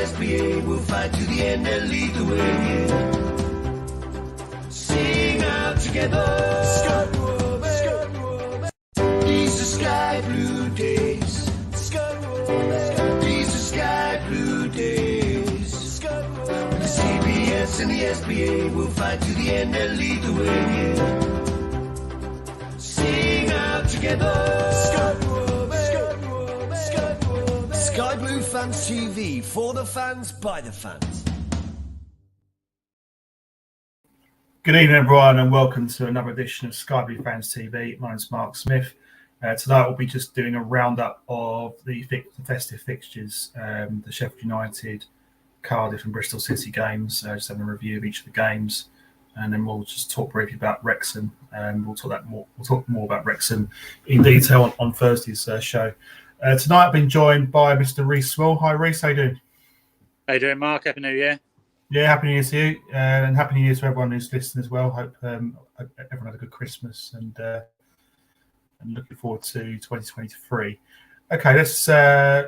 SBA will fight to the end and lead the way, yeah. Sing out together. These are sky blue days. These are sky blue days. The CBS and the SBA will fight to the end and lead the way, yeah. Sing out together. Sky Blue Fans TV, for the fans, by the fans. Good evening, everyone, and welcome to another edition of Sky Blue Fans TV. My name's Mark Smith. Tonight we'll be just doing a roundup of the festive fixtures, the Sheffield United, Cardiff and Bristol City games, just having a review of each of the games, and then we'll just talk briefly about Wrexham. We'll talk more about Wrexham in detail on Thursday's show. Tonight I've been joined by Mr. Reece Swell. Hi Reece, how you doing? How you doing, Mark? Happy New Year. Yeah, Happy New Year to you, and Happy New Year to everyone who's listening as well. Hope everyone had a good Christmas and looking forward to 2023. Okay, let's. I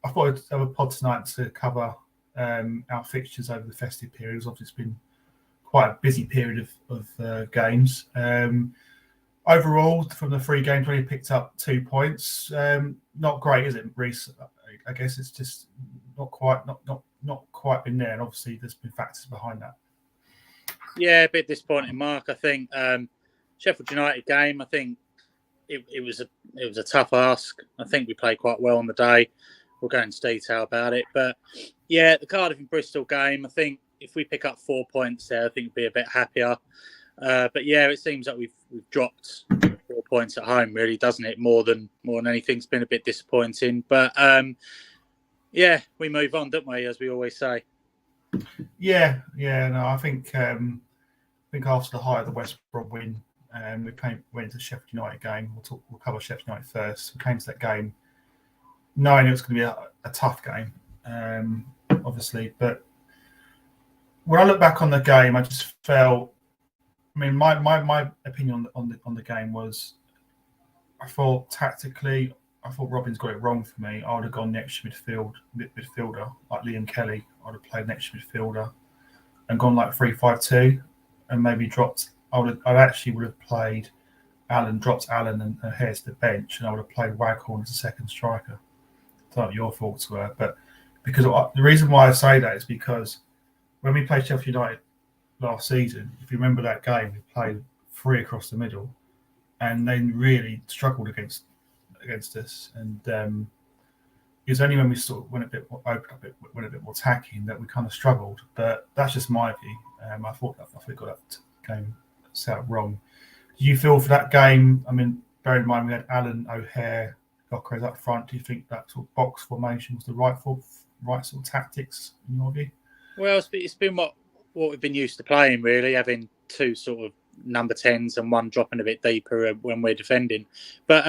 thought I'd have a pod tonight to cover our fixtures over the festive period. Obviously, it's been quite a busy period of games. Overall, from the 3 games, we only picked up 2 points. Not great, is it, Reece? I guess it's just not quite been there, and obviously there's been factors behind that. Yeah, a bit disappointing, Mark. I think Sheffield United game. I think it was a tough ask. I think we played quite well on the day. We'll go into detail about it, but yeah, the Cardiff and Bristol game. I think if we pick up 4 points there, I think we'd be a bit happier. But yeah, it seems like we've dropped 4 points at home, really, doesn't it? More than anything, it's been a bit disappointing. But yeah, we move on, don't we? As we always say. Yeah. No, I think after the height of the West Brom win, went into the Sheffield United game. We'll cover Sheffield United first. We came to that game knowing it was going to be a tough game, obviously. But when I look back on the game, I just felt. I mean, my opinion on the game was, I thought tactically, Robin's got it wrong for me. I would have gone next midfielder like Liam Kelly. I would have played next midfielder and gone like 3-5-2, and maybe dropped. I actually would have played Allen, dropped Allen and O'Hare to the bench, and I would have played Waghorn as a second striker. I don't know what your thoughts were, but because the reason why I say that is because when we played Sheffield United last season, if you remember that game, we played 3 across the middle, and they really struggled against us. And it was only when we sort of went a bit more attacking that we kind of struggled. But that's just my view. I thought we got that game set up wrong. Do you feel for that game? I mean, bear in mind we had Allen, O'Hare, Gokres up front. Do you think that sort of box formation was the right sort of tactics in your view? Well, it's been what we've been used to playing, really, having 2 sort of number 10s and 1 dropping a bit deeper when we're defending. But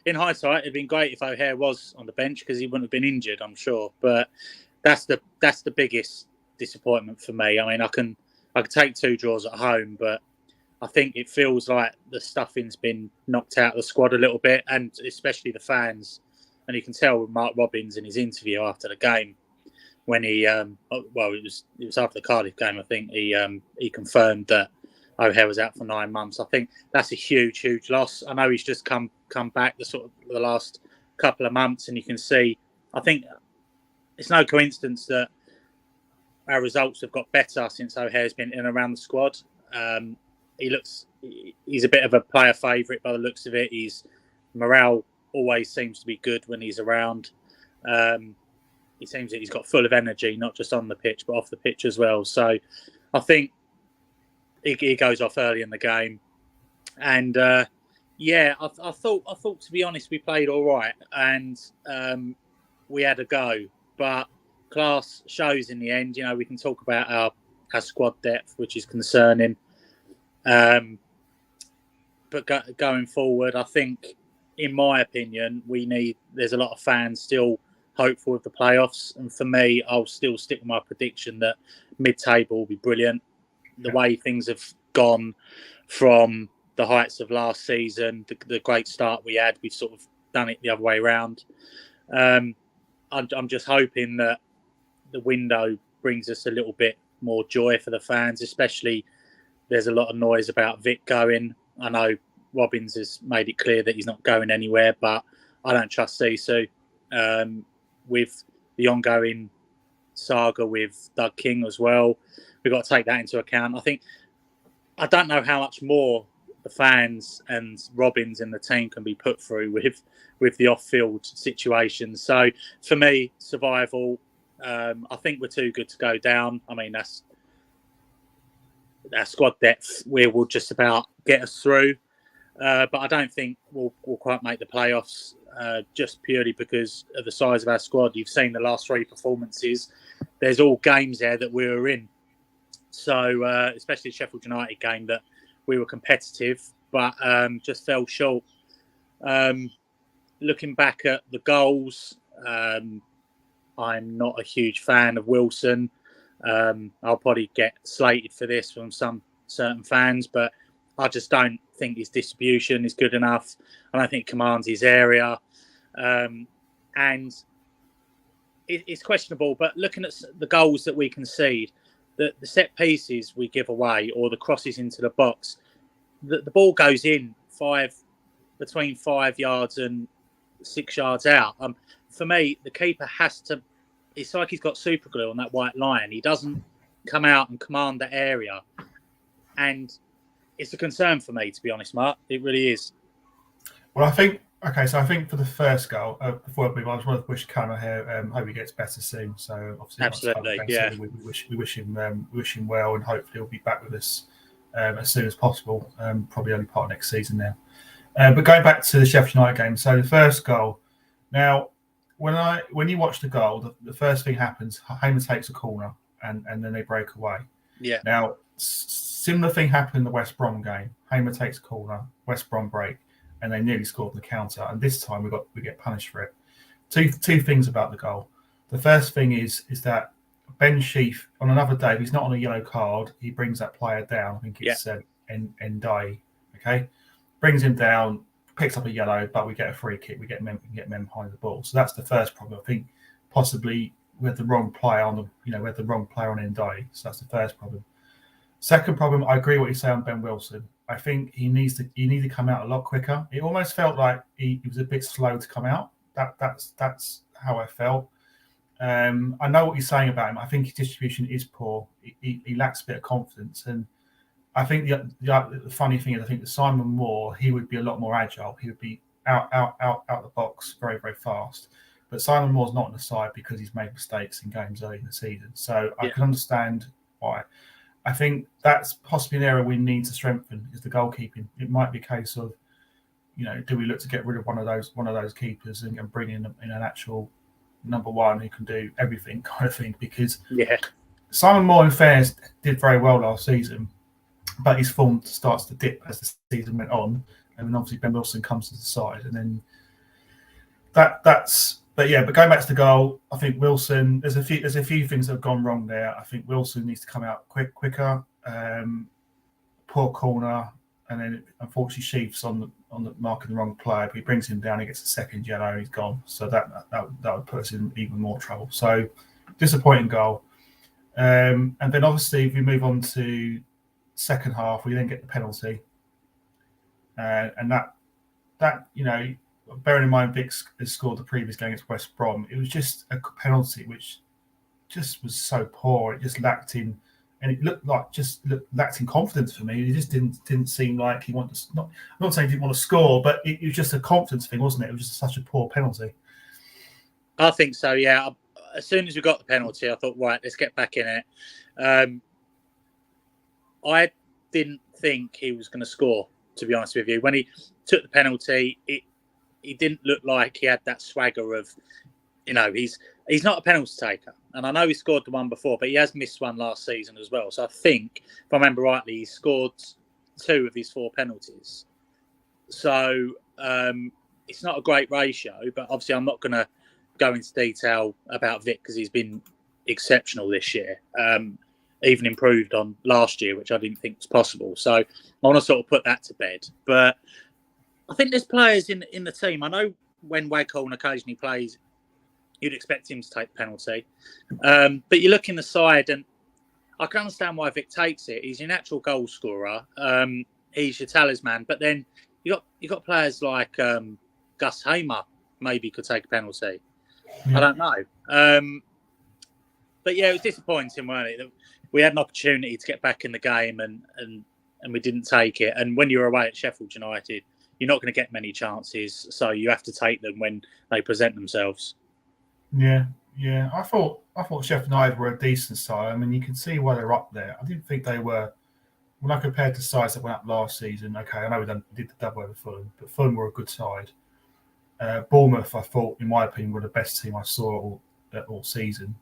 in hindsight, it'd been great if O'Hare was on the bench because he wouldn't have been injured, I'm sure. But that's the biggest disappointment for me. I mean, I can take 2 draws at home, but I think it feels like the stuffing's been knocked out of the squad a little bit, and especially the fans. And you can tell with Mark Robins in his interview after the game, when he it was after the Cardiff game, I think he confirmed that O'Hare was out for 9 months. I think that's a huge loss. I know he's just come back the last couple of months, and you can see. I think it's no coincidence that our results have got better since O'Hare's been in and around the squad. He's a bit of a player favourite by the looks of it. His morale always seems to be good when he's around. It seems that he's got full of energy, not just on the pitch, but off the pitch as well. So I think he goes off early in the game. And I thought, to be honest, we played all right and we had a go. But class shows in the end. You know, we can talk about our squad depth, which is concerning. But going forward, I think, in my opinion, there's a lot of fans still hopeful of the playoffs, and for me, I'll still stick with my prediction that mid-table will be brilliant. The way things have gone from the heights of last season, the great start we had, we've sort of done it the other way around. I'm just hoping that the window brings us a little bit more joy for the fans, especially there's a lot of noise about Vic going. I know Robbins has made it clear that he's not going anywhere, but I don't trust Sisu. With the ongoing saga with Doug King as well, we've got to take that into account. I don't know how much more the fans and Robbins and the team can be put through with the off-field situations. So for me, survival. I think we're too good to go down. I mean, that's our squad depth will just about get us through. But I don't think we'll quite make the playoffs just purely because of the size of our squad. You've seen the last 3 performances. There's all games there that we were in. So especially the Sheffield United game that we were competitive, but just fell short. Looking back at the goals, I'm not a huge fan of Wilson. I'll probably get slated for this from some certain fans, but I just don't think his distribution is good enough. I don't think he commands his area. And it's questionable, but looking at the goals that we concede, the set pieces we give away or the crosses into the box, the ball goes in between 5 yards and 6 yards out. For me, the keeper has to. It's like he's got super glue on that white line. He doesn't come out and command the area, and it's a concern for me, to be honest, Mark. It really is. Well, I think for the first goal, before I just want to wish Connor here. Hope he gets better soon. So obviously, absolutely, yeah. So we wish him well, and hopefully he'll be back with us as soon as possible. Probably only part of next season now. But going back to the Sheffield United game, so the first goal. Now, when you watch the goal, the first thing happens. Hamer takes a corner, and then they break away. Yeah. Now, similar thing happened in the West Brom game. Hamer takes a corner, West Brom break, and they nearly scored on the counter. And this time we get punished for it. Two things about the goal. The first thing is that Ben Sheaf, on another day, if he's not on a yellow card, he brings that player down. I think it's Ndai. Okay, brings him down, picks up a yellow, but we get a free kick. We get men behind the ball. So that's the first problem. I think possibly we had the wrong player on Ndai. So that's the first problem. Second problem, I agree with what you say on Ben Wilson. I think he needs to come out a lot quicker. It almost felt like he was a bit slow to come out. That's how I felt. I know what you're saying about him. I think his distribution is poor. He lacks a bit of confidence. And I think the funny thing is, I think that Simon Moore, he would be a lot more agile. He would be out the box very, very fast. But Simon Moore's not on the side because he's made mistakes in games early in the season. So I can understand why. I think that's possibly an area we need to strengthen is the goalkeeping. It might be a case of, do we look to get rid of one of those keepers and bring in an actual number one who can do everything kind of thing? Because Simon Moore, in fairness, did very well last season, but his form starts to dip as the season went on, and then obviously Ben Wilson comes to the side, and then that's. But going back to the goal, I think Wilson. There's a few things that have gone wrong there. I think Wilson needs to come out quicker. Poor corner, and then unfortunately Sheaf's on the marking the wrong player. But he brings him down. He gets a second yellow. And he's gone. So that would put us in even more trouble. So disappointing goal. And then obviously if we move on to second half, we then get the penalty, and that bearing in mind Vic has scored the previous game against West Brom, it was just a penalty which just was so poor. It just lacked in, and it lacked in confidence for me. It just didn't seem like he wanted to. I'm not saying he didn't want to score, but it was just a confidence thing, wasn't it? It was just such a poor penalty. I think so. Yeah. As soon as we got the penalty, I thought, right, let's get back in it. I didn't think he was going to score, to be honest with you. When he took the penalty, he didn't look like he had that swagger of, he's not a penalty taker. And I know he scored the one before, but he has missed one last season as well. So I think, if I remember rightly, he scored 2 of his 4 penalties. So it's not a great ratio, but obviously I'm not going to go into detail about Vic because he's been exceptional this year. Even improved on last year, which I didn't think was possible. So I want to sort of put that to bed. But I think there's players in the team. I know when Waghorn occasionally plays you'd expect him to take penalty. But you look in the side, and I can understand why Vic takes it. He's your natural goal scorer. He's your talisman. But then you got players like Gus Hamer maybe could take a penalty. Yeah. I don't know. But yeah, it was disappointing, weren't it? We had an opportunity to get back in the game and we didn't take it. And when you're away at Sheffield United, you're not going to get many chances, so you have to take them when they present themselves. Yeah. I thought Sheffield United were a decent side. I mean, you can see why they're up there. I didn't think they were, when I compared to sides that went up last season. Okay, I know we did the double over Fulham, but Fulham were a good side. Bournemouth, I thought, in my opinion, were the best team I saw all season.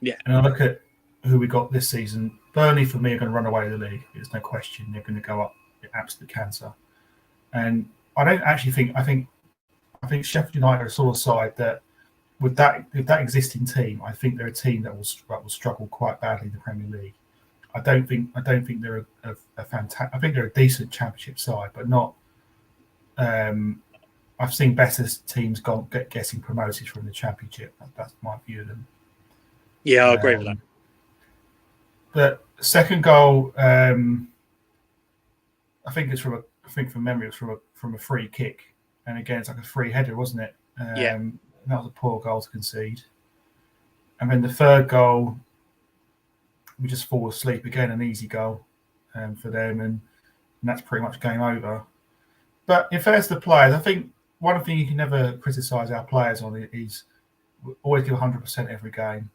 Yeah. And I look at who we got this season. Burnley, for me, are going to run away with the league. There's no question. They're going to go up in absolute cancer. And I don't actually think. I think Sheffield United are a sort of side that, with that existing team, I think they're a team that will struggle quite badly in the Premier League. I don't think they're a fantastic. I think they're a decent Championship side, but not. I've seen better teams getting promoted from the Championship. That's my view of them. Yeah, I agree with that. But second goal, I think from memory, it was from a free kick, and again, it's like a free header, wasn't it? Yeah. That was a poor goal to concede. And then the third goal, we just fall asleep again, an easy goal for them, and that's pretty much game over. But in fairness to the players, I think one thing you can never criticise our players on is we always give 100% every game.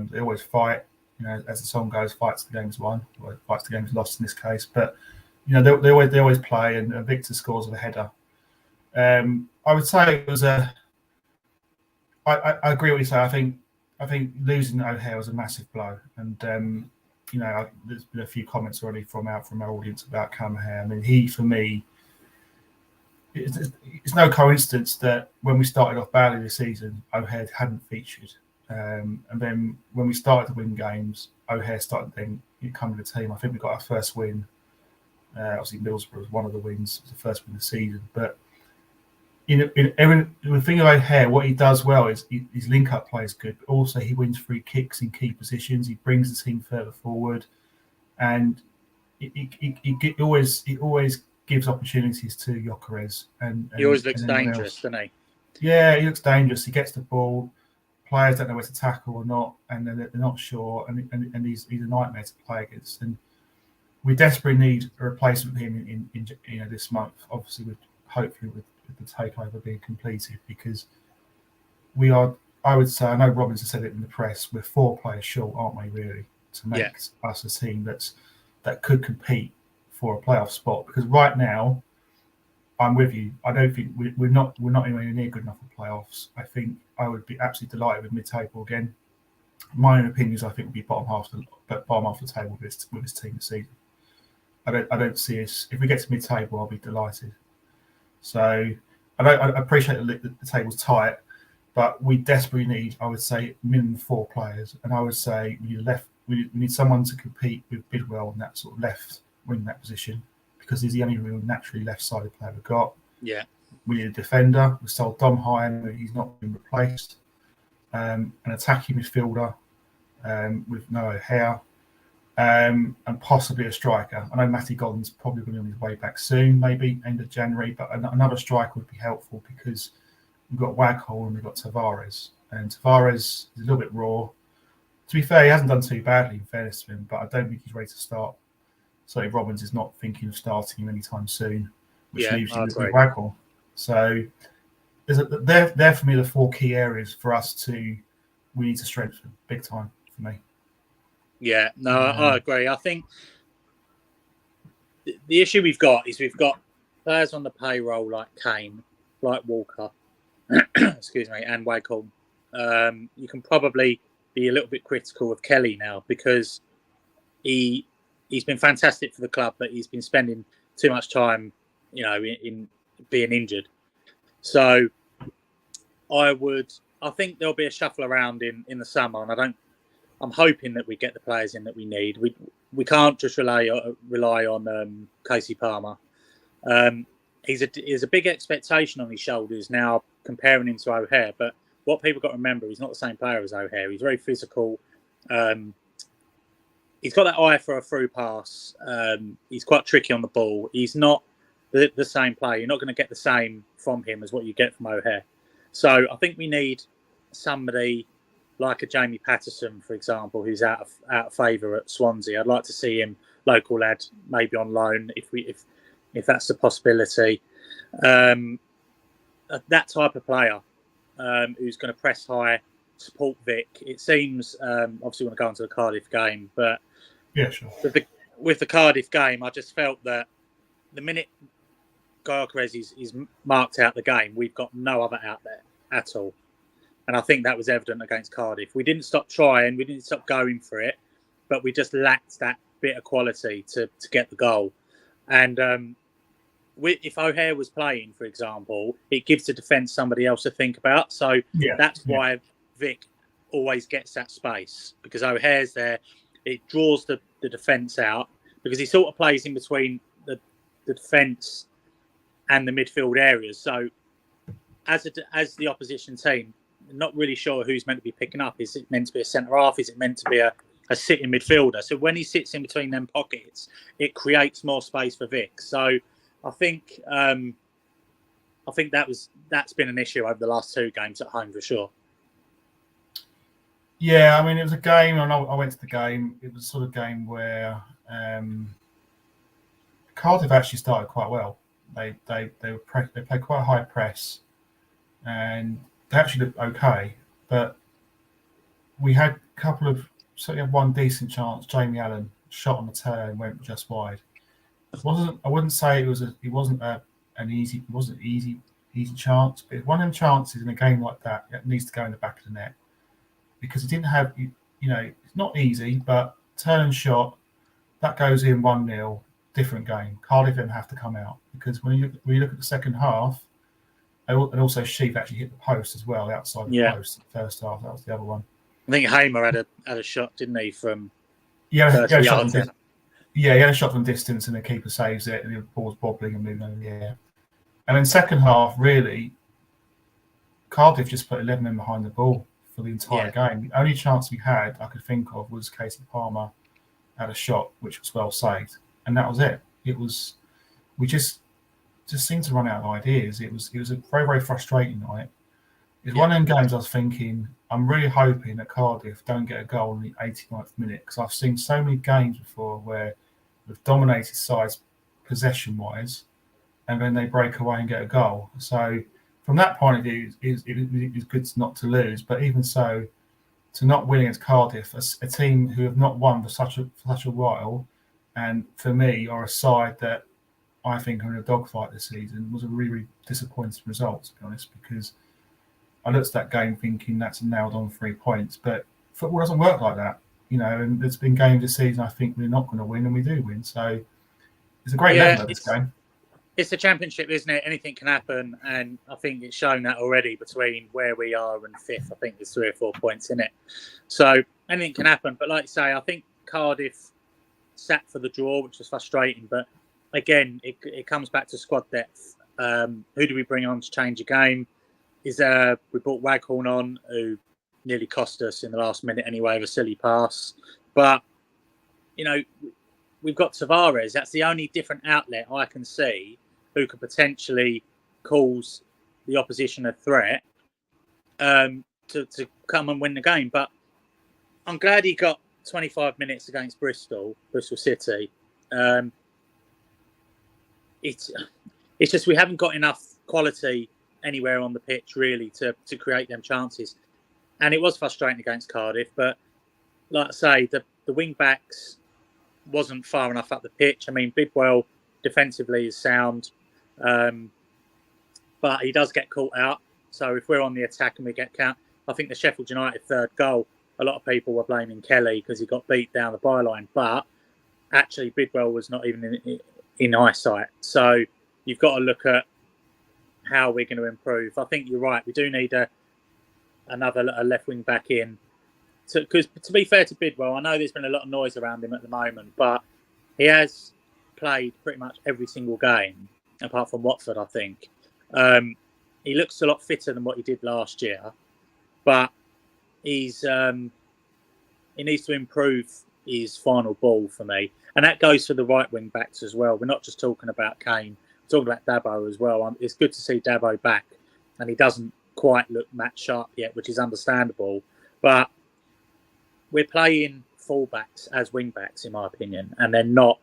They always fight. You know, as the song goes, fights the game's won, or fights the game's lost in this case. But you know, they always play, and Victor scores with a header. I would say it was a. I agree with you. Say I think losing O'Hare was a massive blow, and you know, there's been a few comments already from our audience about Callum O'Hare. I mean, he, for me, it's no coincidence that when we started off badly this season, O'Hare hadn't featured. And then when we started to win games, O'Hare started then coming to the team. I think we got our first win. Obviously, Middlesbrough was one of the wins. It was the first win of the season. But the thing about O'Hare, what he does well is his link-up play is good, but also he wins free kicks in key positions. He brings the team further forward, and he always gives opportunities to Gyökeres. And He always looks dangerous, doesn't he? Yeah, he looks dangerous. He gets the ball. Players don't know where to tackle or not, and they're not sure, and he's a nightmare to play against. And we desperately need a replacement for him in this month. Obviously, hopefully with the takeover being completed, because we are. I would say, I know Robbins has said it in the press. We're 4 players short, aren't we? Really, to make us a team that could compete for a playoff spot. Because right now, I'm with you. I don't think we're not anywhere near good enough for playoffs. I think I would be absolutely delighted with mid-table again. My own opinion is I think we'll be bottom half of the table with this team this season. I don't see us. If we get to mid-table, I'll be delighted. So I appreciate the table's tight, but we desperately need, I would say, minimum 4 players, and I would say we need someone to compete with Bidwell in that sort of left wing, that position, because he's the only real naturally left-sided player we've got. Yeah. We need a defender. We sold Dom Hine, he's not been replaced. An attacking midfielder with no O'Hare, and possibly a striker. I know Matty Godden's probably going to be on his way back soon, maybe end of January, but another striker would be helpful, because we've got Waghorn and we've got Tavares. And Tavares is a little bit raw. To be fair, he hasn't done too badly, in fairness to him, but I don't think he's ready to start. So Robbins is not thinking of starting him anytime soon, which leaves you with Waghorn. So they're for me the 4 key areas for us we need to strengthen big time for me. Yeah, no, I agree. I think the issue we've got is we've got players on the payroll like Kane, like Walker, excuse me, and Waghorn. You can probably be a little bit critical of Kelly now, because he's been fantastic for the club, but he's been spending too much time, in being injured. So I think there'll be a shuffle around in the summer, and I'm hoping that we get the players in that we need. We can't just rely on Casey Palmer. He's a big expectation on his shoulders now, comparing him to O'Hare, but what people got to remember, he's not the same player as O'Hare. He's very physical. He's got that eye for a through pass. He's quite tricky on the ball. He's not the same player. You're not going to get the same from him as what you get from O'Hare. So I think we need somebody like a Jamie Patterson, for example, who's out of favour at Swansea. I'd like to see him, local lad, maybe on loan if that's a possibility. That type of player who's going to press high, support Vic. It seems obviously we want to go on to the Cardiff game, but yeah, sure. With the Cardiff game, I just felt that the minute Gyökeres is marked out the game, we've got no other out there at all. And I think that was evident against Cardiff. We didn't stop trying, we didn't stop going for it, but we just lacked that bit of quality to get the goal. And if O'Hare was playing, for example, it gives the defence somebody else to think about. So that's why Vic always gets that space, because O'Hare's there. It draws the defence out, because he sort of plays in between the defence and the midfield areas. So as the opposition team, not really sure who's meant to be picking up. Is it meant to be a centre half? Is it meant to be a sitting midfielder? So when he sits in between them pockets, it creates more space for Vic. So I think that's been an issue over the last two games at home for sure. Yeah, I mean, it was a game. I went to the game. It was a sort of game where Cardiff actually started quite well. They played quite a high press, and they actually looked okay. But we had a couple of certainly had one decent chance. Jamie Allen shot on the turn, went just wide. I wouldn't say it wasn't an easy chance, but it's one of them chances in a game like that needs to go in the back of the net, because it didn't have it's not easy, but turn and shot that goes in 1-0, different game. Cardiff didn't have to come out, because when you look at the second half, and also Sheaf actually hit the post as well, outside the post in the first half. That was the other one. I think Hamer had a shot, didn't he, from 30 he had a yards? he had a shot from distance, and the keeper saves it, and the ball's bobbling and moving over the air. And then second half, really, Cardiff just put 11 men behind the ball for the entire game. The only chance we had I could think of was Casey Palmer had a shot which was well saved, and that was it. We just seemed to run out of ideas. It was a very, very frustrating night. It's one of them games I was thinking, I'm really hoping that Cardiff don't get a goal in the 89th minute, because I've seen so many games before where we've dominated sides possession-wise, and then they break away and get a goal. So from that point of view, it was good not to lose. But even so, to not win against Cardiff, a team who have not won for such a while, and for me are a side that I think are in a dogfight this season, was a really, really disappointing result, to be honest, because I looked at that game thinking that's a nailed-on 3 points. But football doesn't work like that, and there's been games this season I think we're not going to win, and we do win. So it's a great level of this game. It's the Championship, isn't it? Anything can happen, and I think it's shown that already between where we are and fifth. I think there's 3 or 4 points in it. So anything can happen. But like I say, I think Cardiff sat for the draw, which was frustrating. But again, it comes back to squad depth. Who do we bring on to change the game? We brought Waghorn on, who nearly cost us in the last minute anyway, with a silly pass. But, we've got Tavares. That's the only different outlet I can see who could potentially cause the opposition a threat to come and win the game. But I'm glad he got 25 minutes against Bristol City. It's just we haven't got enough quality anywhere on the pitch really to create them chances. And it was frustrating against Cardiff, but like I say, the wing backs wasn't far enough up the pitch. I mean, Bidwell defensively is sound, but he does get caught out. So if we're on the attack and we get count, I think the Sheffield United third goal, a lot of people were blaming Kelly because he got beat down the byline, but actually Bidwell was not even in eyesight. So you've got to look at how we're going to improve. I think you're right. We do need another left wing back in. Because to be fair to Bidwell, I know there's been a lot of noise around him at the moment, but he has played pretty much every single game, apart from Watford, I think. He looks a lot fitter than what he did last year. but he needs to improve his final ball for me, and that goes for the right wing backs as well. We're not just talking about Kane; we're talking about Dabo as well. It's good to see Dabo back, and he doesn't quite look match sharp yet, which is understandable. But we're playing fullbacks as wing backs, in my opinion, and they're not.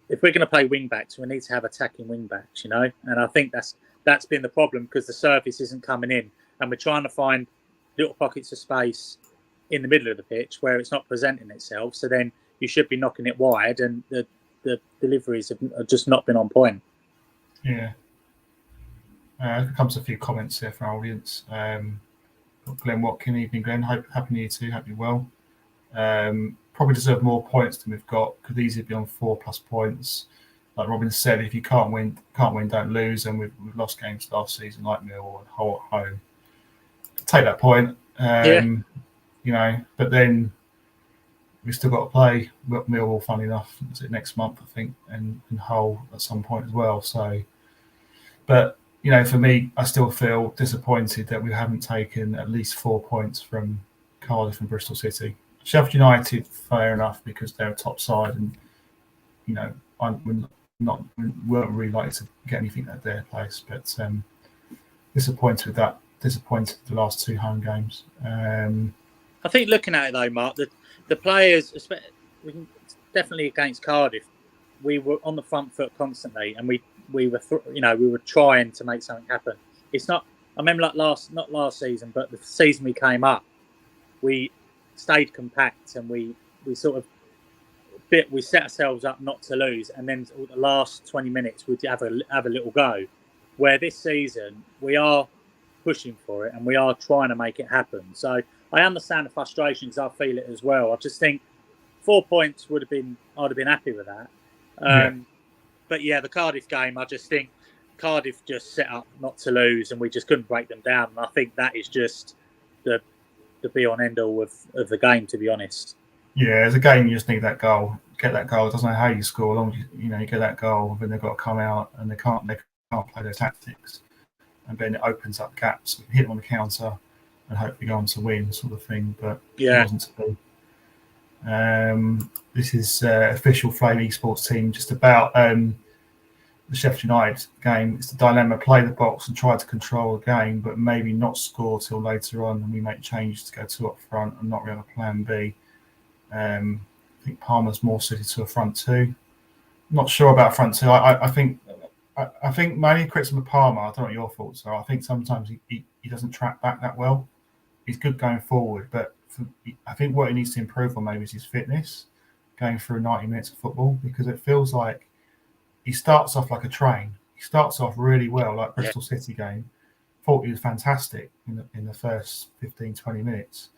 If we're going to play wing backs, we need to have attacking wing backs, and I think that's been the problem because the service isn't coming in, and we're trying to find little pockets of space in the middle of the pitch where it's not presenting itself. So then you should be knocking it wide, and the deliveries have just not been on point. Yeah. There comes a few comments here from our audience. Glenn Watkin, evening Glenn. Happy New Year to you. Hope you're well. Probably deserve more points than we've got. Could easily be on 4+ points. Like Robin said, if you can't win, don't lose. And we've lost games last season, like Millwall and Hull at home. Take that point. But then we've still got to play Millwall, funny enough, is it next month, I think, and Hull at some point as well. So, but for me, I still feel disappointed that we haven't taken at least 4 points from Cardiff and Bristol City. Sheffield United, fair enough, because they're a top side, and we weren't really likely to get anything at their place. But disappointed with that. Disappointed with the last 2 home games. I think looking at it though, Mark, the players, definitely against Cardiff, we were on the front foot constantly, and we were trying to make something happen. It's not. I remember not last season, but the season we came up, we stayed compact and we sort of we set ourselves up not to lose, and then the last 20 minutes we'd have a little go. Where this season we are pushing for it and we are trying to make it happen. So I understand the frustration because I feel it as well. I just think 4 points I'd have been happy with that. But yeah, the Cardiff game, I just think Cardiff just set up not to lose and we just couldn't break them down. And I think that is just the be on end all of the game, to be honest. Yeah, as a game, you just need that goal. Get that goal. It doesn't matter how you score, as long as you get that goal. Then they've got to come out and they can't play their tactics. And then it opens up gaps. We can hit them on the counter and hopefully go on to win, sort of thing. But it wasn't to be. This is official Flame Esports team. Just about the Sheffield United game. It's the dilemma: play the box and try to control the game, but maybe not score till later on, and we make changes to go 2 up front and not really have a plan B. I think Palmer's more suited to a front 2. Not sure about front 2. I think my only criticism of Palmer, I don't know what your thoughts are. I think sometimes he doesn't track back that well. He's good going forward, but I think what he needs to improve on maybe is his fitness going through 90 minutes of football, because it feels like he starts off like a train. He starts off really well, like Bristol City game. Thought he was fantastic in the first 15, 20 minutes.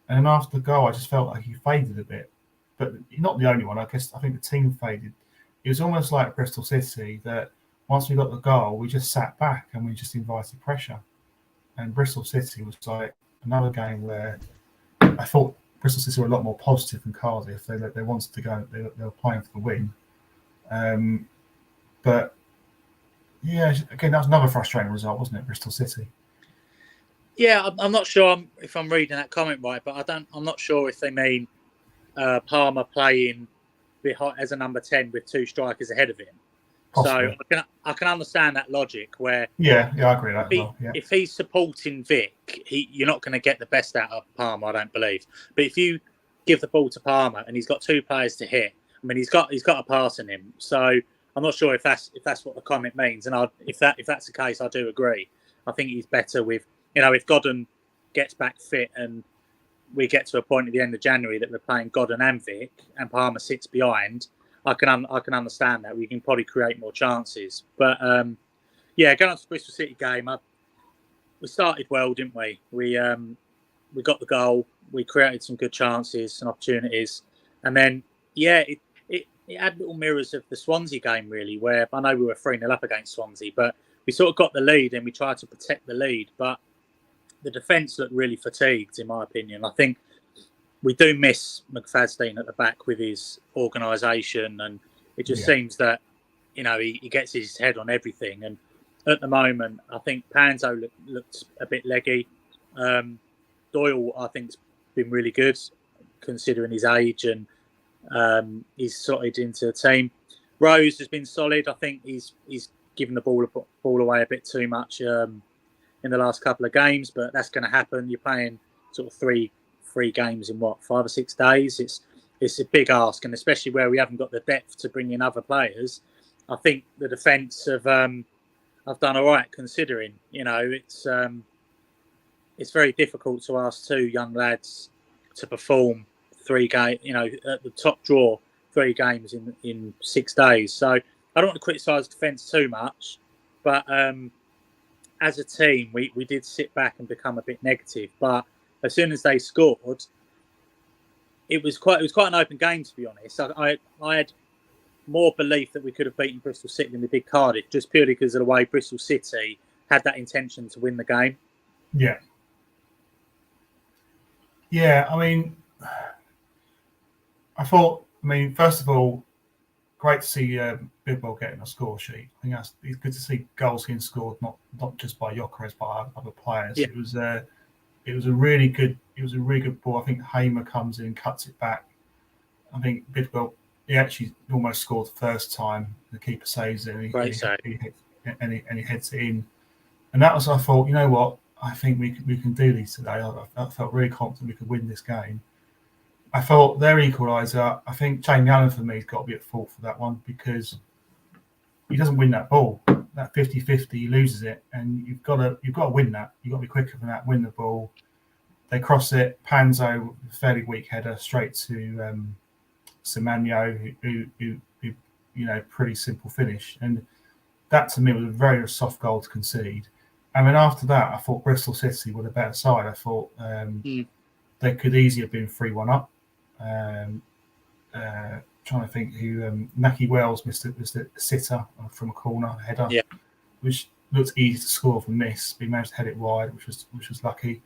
And then after the goal, I just felt like he faded a bit. But not the only one. I think the team faded. It was almost like Bristol City that once we got the goal, we just sat back and we just invited pressure. And Bristol City was like another game where I thought Bristol City were a lot more positive than Cardiff. They wanted to go. They were playing for the win. But yeah, again, that was another frustrating result, wasn't it, Bristol City? Yeah, I'm not sure if I'm reading that comment right, but I'm not sure if they mean Palmer playing behind as a number 10 with 2 strikers ahead of him. Possibly. So I can understand that logic where I agree with that as well. Yeah. If he's supporting Vic, you're not going to get the best out of Palmer, I don't believe. But if you give the ball to Palmer and he's got 2 players to hit, I mean he's got a pass in him. So I'm not sure if that's what the comment means. And if that's the case, I do agree. I think he's better with if Godden gets back fit and we get to a point at the end of January that we're playing Godden and Vic and Palmer sits behind, I can understand that. We can probably create more chances. But going on to the Bristol City game, we started well, didn't we? We got the goal. We created some good chances and opportunities. And then, it had little mirrors of the Swansea game, really, where I know we were 3-0 up against Swansea, but we sort of got the lead and we tried to protect the lead. But the defence looked really fatigued, in my opinion. I think we do miss McFadden at the back with his organisation, and it just seems that he gets his head on everything. And at the moment, I think Panzo looked a bit leggy. Doyle, I think, has been really good considering his age, and he's slotted into the team. Rose has been solid. I think he's given the ball away a bit too much in the last couple of games, but that's going to happen. You're playing sort of three games in 5 or 6 days. It's a big ask, and especially where we haven't got the depth to bring in other players. I think the defence have done all right considering. It's very difficult to ask 2 young lads to perform 3 games. At the top draw 3 games in 6 days. So I don't want to criticise defence too much, but as a team, we did sit back and become a bit negative. But as soon as they scored, it was quite an open game, to be honest. I had more belief that we could have beaten Bristol City than we did Cardiff, just purely because of the way Bristol City had that intention to win the game. Yeah. Yeah, first of all, great to see Bidwell getting a score sheet. I think it's good to see goals being scored, not just by Gyökeres, but other players. Yeah. It was a really good ball. I think Hamer comes in, cuts it back. I think Bidwell, he actually almost scored the first time. The keeper saves it, and he heads it in. And that was, I thought, you know what? I think we can do these today. I felt really confident we could win this game. I thought their equaliser, I think Jamie Allen for me has got to be at fault for that one, because he doesn't win that ball. That 50-50, he loses it, and you've got to win that. You've got to be quicker than that, win the ball. They cross it, Panzo, fairly weak header, straight to Semenyo, who pretty simple finish. And that to me was a very soft goal to concede. And then after that, I thought Bristol City were the better side. I thought they could easily have been 3-1 up. Trying to think who Mackie Wells missed the sitter from a corner header, which looked easy to score from this. But he managed to head it wide, which was lucky.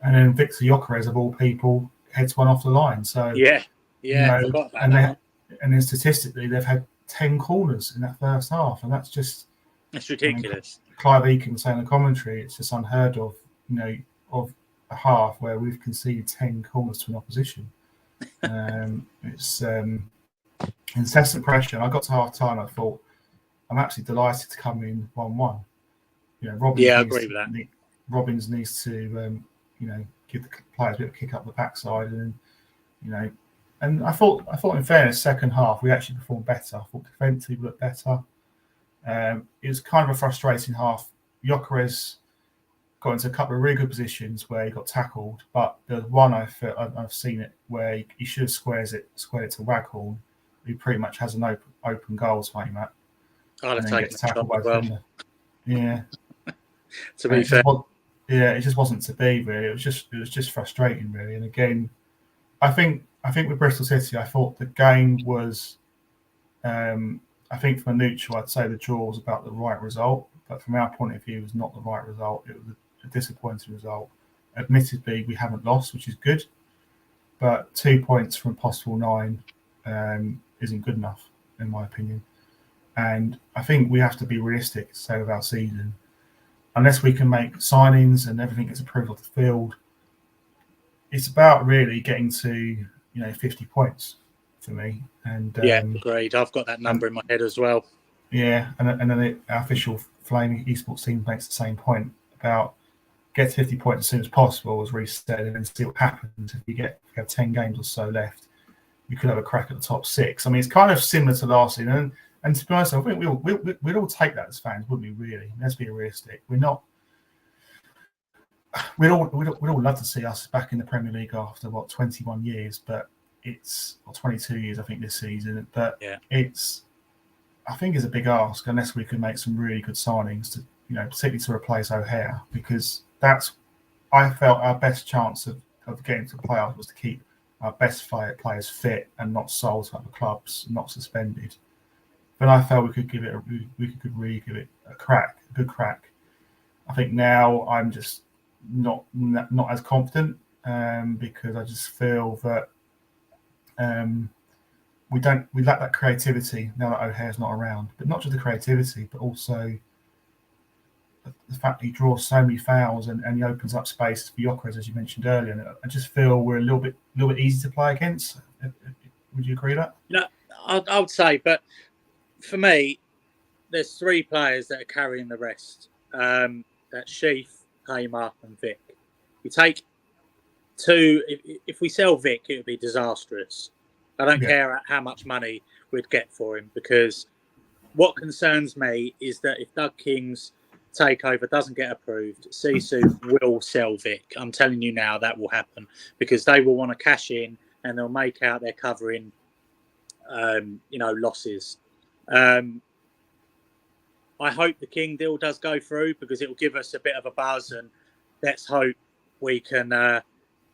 And then Victor Gyökeres, of all people, heads one off the line. So I forgot about that. And then statistically, they've had 10 corners in that first half, and that's ridiculous. Clive Eakin was saying in the commentary, it's just unheard of. Of a half where we've conceded 10 corners to an opposition. It's incessant pressure. I got to half time. I thought, I'm absolutely delighted to come in 1-1. Robbins I agree with that. Robbins needs to, give the players a bit of a kick up the backside, and and I thought in fairness, second half we actually performed better. I thought defensively we looked better. It was kind of a frustrating half. Gyökeres got into a couple of really good positions where he got tackled, but the one I've seen it where he should have squared it to Waghorn, who pretty much has an open goal to aim at. I'd have taken the shot as well. Yeah. To be fair. It just wasn't to be, really. It was just frustrating, really. And again, I think with Bristol City, I thought the game was, I think from a neutral, I'd say the draw was about the right result. But from our point of view, it was not the right result. It was a disappointing result. Admittedly, we haven't lost, which is good. But 2 points from possible 9 isn't good enough, in my opinion. And I think we have to be realistic to say with our season. Unless we can make signings and everything gets approved off the field, it's about really getting to 50 points for me. And agreed. I've got that number in my head as well. Yeah, and then our official Flame Esports team makes the same point about get 50 points as soon as possible, as Reece said, and then see what happens if you have 10 games or so left. You could have a crack at the top 6. I mean, it's kind of similar to last season, and to be honest, I think we'd all take that as fans, wouldn't we? Really, let's be realistic. We're not. We'd all love to see us back in the Premier League after 21 years, but it's 22 years I think this season. But I think it's a big ask unless we can make some really good signings to, particularly to replace O'Hare, because I felt our best chance of getting to the playoffs was to keep our best players fit and not sold to other clubs, not suspended. But I felt we could really give it a good crack. I think now I'm just not as confident because I just feel that we lack that creativity now that O'Hare's not around. But not just the creativity, but also the fact that he draws so many fouls and he opens up space for Gyökeres, as you mentioned earlier. And I just feel we're a little bit easy to play against. Would you agree with that? No, I would say, but for me, there's 3 players that are carrying the rest. That's Sheaf, Hamer, and Vic. You take 2. If we sell Vic, it would be disastrous. I don't care how much money we'd get for him, because what concerns me is that if Doug King's takeover doesn't get approved, Sisu will sell Vic. I'm telling you now, that will happen, because they will want to cash in and they'll make out they're covering, losses. I hope the King deal does go through, because it will give us a bit of a buzz, and let's hope we can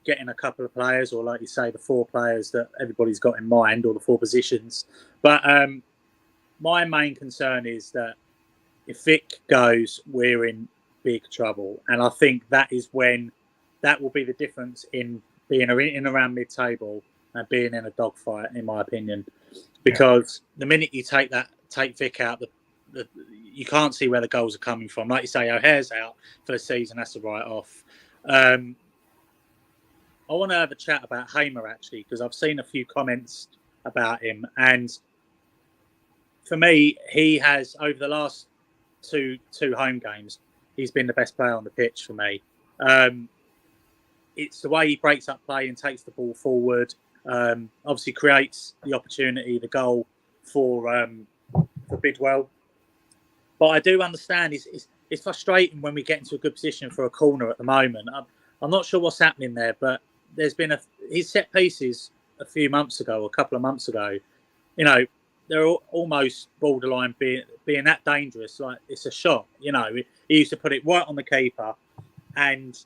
get in a couple of players, or like you say, the 4 players that everybody's got in mind, or the 4 positions. But my main concern is that if Vic goes, we're in big trouble. And I think that is when that will be the difference in being in around mid-table and being in a dogfight, in my opinion. Because the minute you take Vic out, you can't see where the goals are coming from. Like you say, O'Hare's out for the season. That's a write-off. I want to have a chat about Hamer, actually, because I've seen a few comments about him. And for me, he has, over the last two home games, he's been the best player on the pitch for me. It's the way he breaks up play and takes the ball forward. Obviously creates the opportunity, the goal for Bidwell. But I do understand it's frustrating when we get into a good position for a corner at the moment. I'm not sure what's happening there, but there's been his set pieces a couple of months ago, they're almost borderline being that dangerous. Like, it's a shot, He used to put it right on the keeper and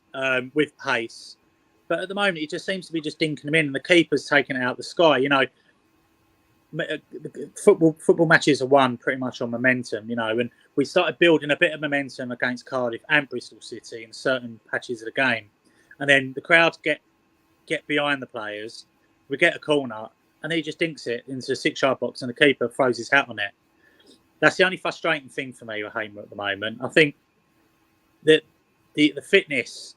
with pace. But at the moment, it just seems to be just dinking them in, and the keeper's taking it out the sky. Football matches are won pretty much on momentum, and we started building a bit of momentum against Cardiff and Bristol City in certain patches of the game. And then the crowd get behind the players, we get a corner, and he just dinks it into a 6-yard box, and the keeper throws his hat on it. That's the only frustrating thing for me with Hamer at the moment. I think that the fitness,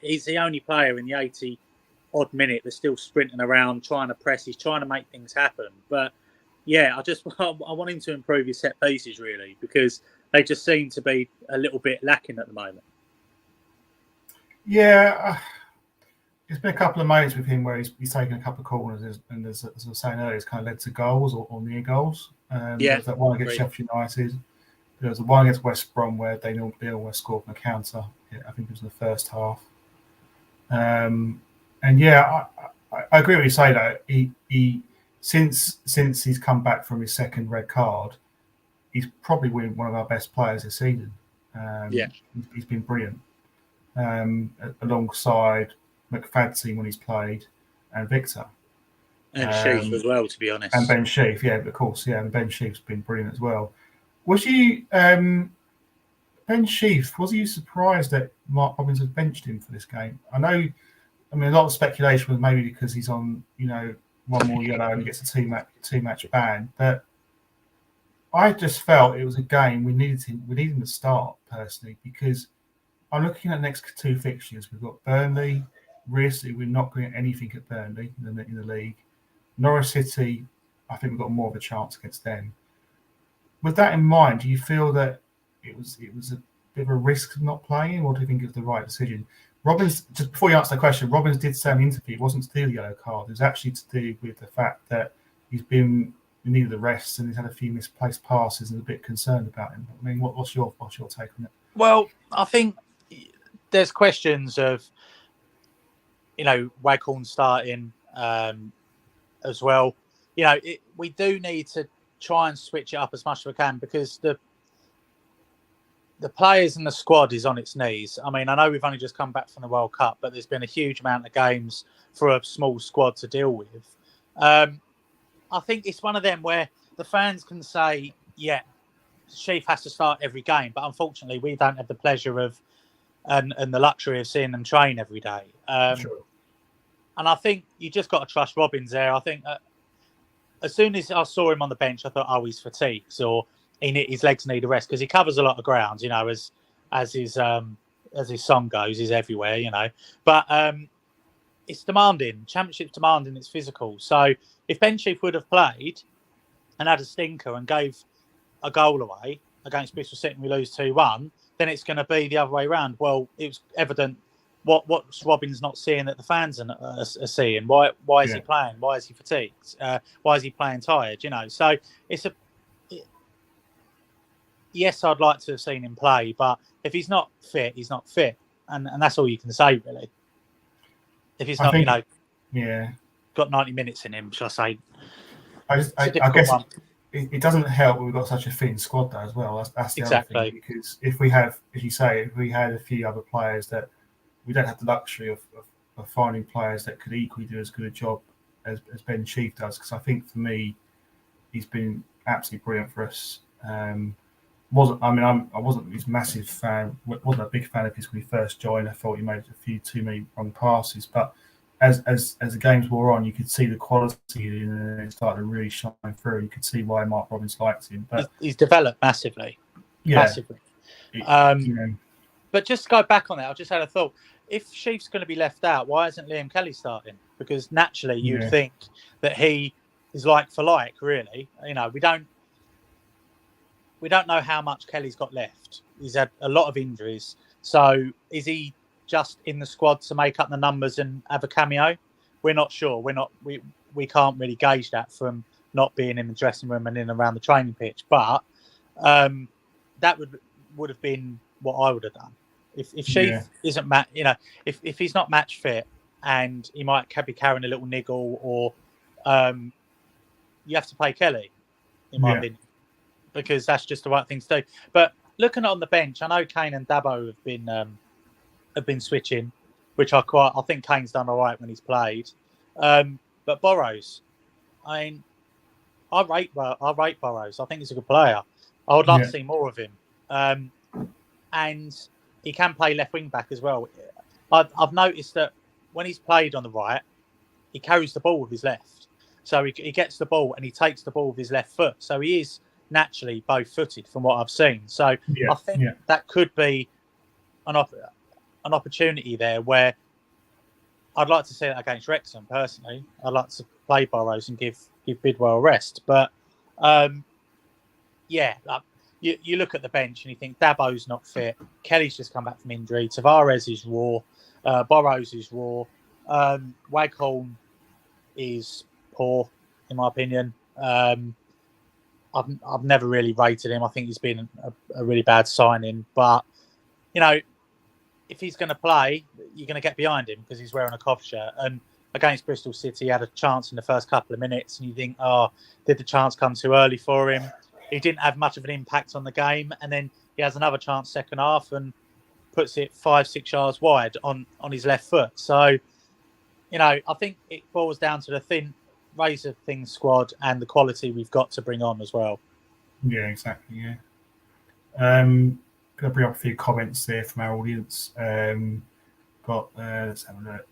he's the only player in the 80-odd minute that's still sprinting around, trying to press. He's trying to make things happen. But, I want him to improve his set pieces, really, because they just seem to be a little bit lacking at the moment. Yeah, there's been a couple of moments with him where he's taken a couple of corners, and as I was saying earlier, it's kind of led to goals or near goals. There was that one against Sheffield United. There was the one against West Brom where they almost scored from a counter. I think it was in the first half. I agree with you say that he since he's come back from his second red card, he's probably been one of our best players this season. He's been brilliant. Alongside McFadden when he's played, and Victor. And Sheaf as well, to be honest. And Ben Sheaf, of course, and Ben Sheaf's been brilliant as well. Was you, Ben Sheaf, was you surprised that Mark Robbins had benched him for this game? A lot of speculation was maybe because he's on, one more yellow and he gets a two-match ban, but I just felt it was a game we needed him to start, personally, because I'm looking at the next 2 fixtures. We've got Burnley. Realistically, we're not going to get anything at Burnley in the league. Norwich City, I think we've got more of a chance against them. With that in mind, do you feel that it was a bit of a risk of not playing him, or do you think it was the right decision? Robbins, just before you answer the question, Robbins did say in an interview it wasn't to do with the yellow card. It was actually to do with the fact that he's been in need of the rest and he's had a few misplaced passes and a bit concerned about him. What's your take on it? Well, I think there's questions of, Waghorn starting as well. We do need to try and switch it up as much as we can, because the players in the squad is on its knees. I know we've only just come back from the World Cup, but there's been a huge amount of games for a small squad to deal with. I think it's one of them where the fans can say, Sheaf has to start every game, but unfortunately we don't have the pleasure of and the luxury of seeing them train every day. Sure. And I think you just got to trust Robbins there. I think as soon as I saw him on the bench, I thought, he's fatigued, or his legs need a rest, because he covers a lot of ground, as as his song goes, is everywhere, you know. But it's demanding. Championship's demanding. It's physical. So if Ben Sheaf would have played and had a stinker and gave a goal away against Bristol City and we lose 2-1, then it's going to be the other way around. Well, it was evident what's Robin's not seeing that the fans are seeing. Why is he playing? Why is he fatigued? Why is he playing tired? You know, so yes, I'd like to have seen him play, but if he's not fit, he's not fit, and that's all you can say really. If he's not, got 90 minutes in him, shall I say? I guess it doesn't help when we've got such a thin squad though as well. That's the other thing, because if we have, as you say, if we had a few other players that we don't have the luxury of finding players that could equally do as good a job as Ben Sheaf does, because I think for me he's been absolutely brilliant for us. I wasn't his massive fan, wasn't a big fan of his when he first joined. I thought he made a few too many wrong passes, but as the games wore on, you could see the quality and it started to really shine through. You could see why Mark Robbins liked him. But he's developed massively. Massively. But just to go back on that, I just had a thought. If Sheaf's going to be left out, why isn't Liam Kelly starting? Because naturally you'd think that he is like for like, really. You know, we don't know how much Kelly's got left. He's had a lot of injuries. So is he just in the squad to make up the numbers and have a cameo? We're not sure. We can't really gauge that from not being in the dressing room and in and around the training pitch. But that would have been what I would have done. If Sheaf isn't if he's not match fit and he might be carrying a little niggle, or you have to play Kelly, in my opinion, because that's just the right thing to do. But looking on the bench, I know Kane and Dabo have been switching, which I think Kane's done all right when he's played. But Burrows, I mean, I rate Burrows. I think he's a good player. I would like to see more of him. And he can play left wing back as well. I've noticed that when he's played on the right, he carries the ball with his left. So he gets the ball and he takes the ball with his left foot. So he is naturally both-footed from what I've seen. So I think that could be an opportunity there where I'd like to see that against Wrexham personally. I'd like to play Burrows and give Bidwell a rest. But you look at the bench and you think Dabo's not fit. Kelly's just come back from injury. Tavares is raw. Burrows is raw. Waghorn is poor, in my opinion. I've never really rated him. I think he's been a really bad signing. But, you know, if he's going to play, you're going to get behind him because he's wearing a Cov shirt. And against Bristol City, he had a chance in the first couple of minutes. And you think, did the chance come too early for him? He didn't have much of an impact on the game. And then he has another chance second half and puts it 5-6 yards wide on his left foot. So, you know, I think it boils down to the razor thin squad and the quality we've got to bring on as well. Yeah, exactly. Yeah. Going to bring up a few comments there from our audience. Let's have a look.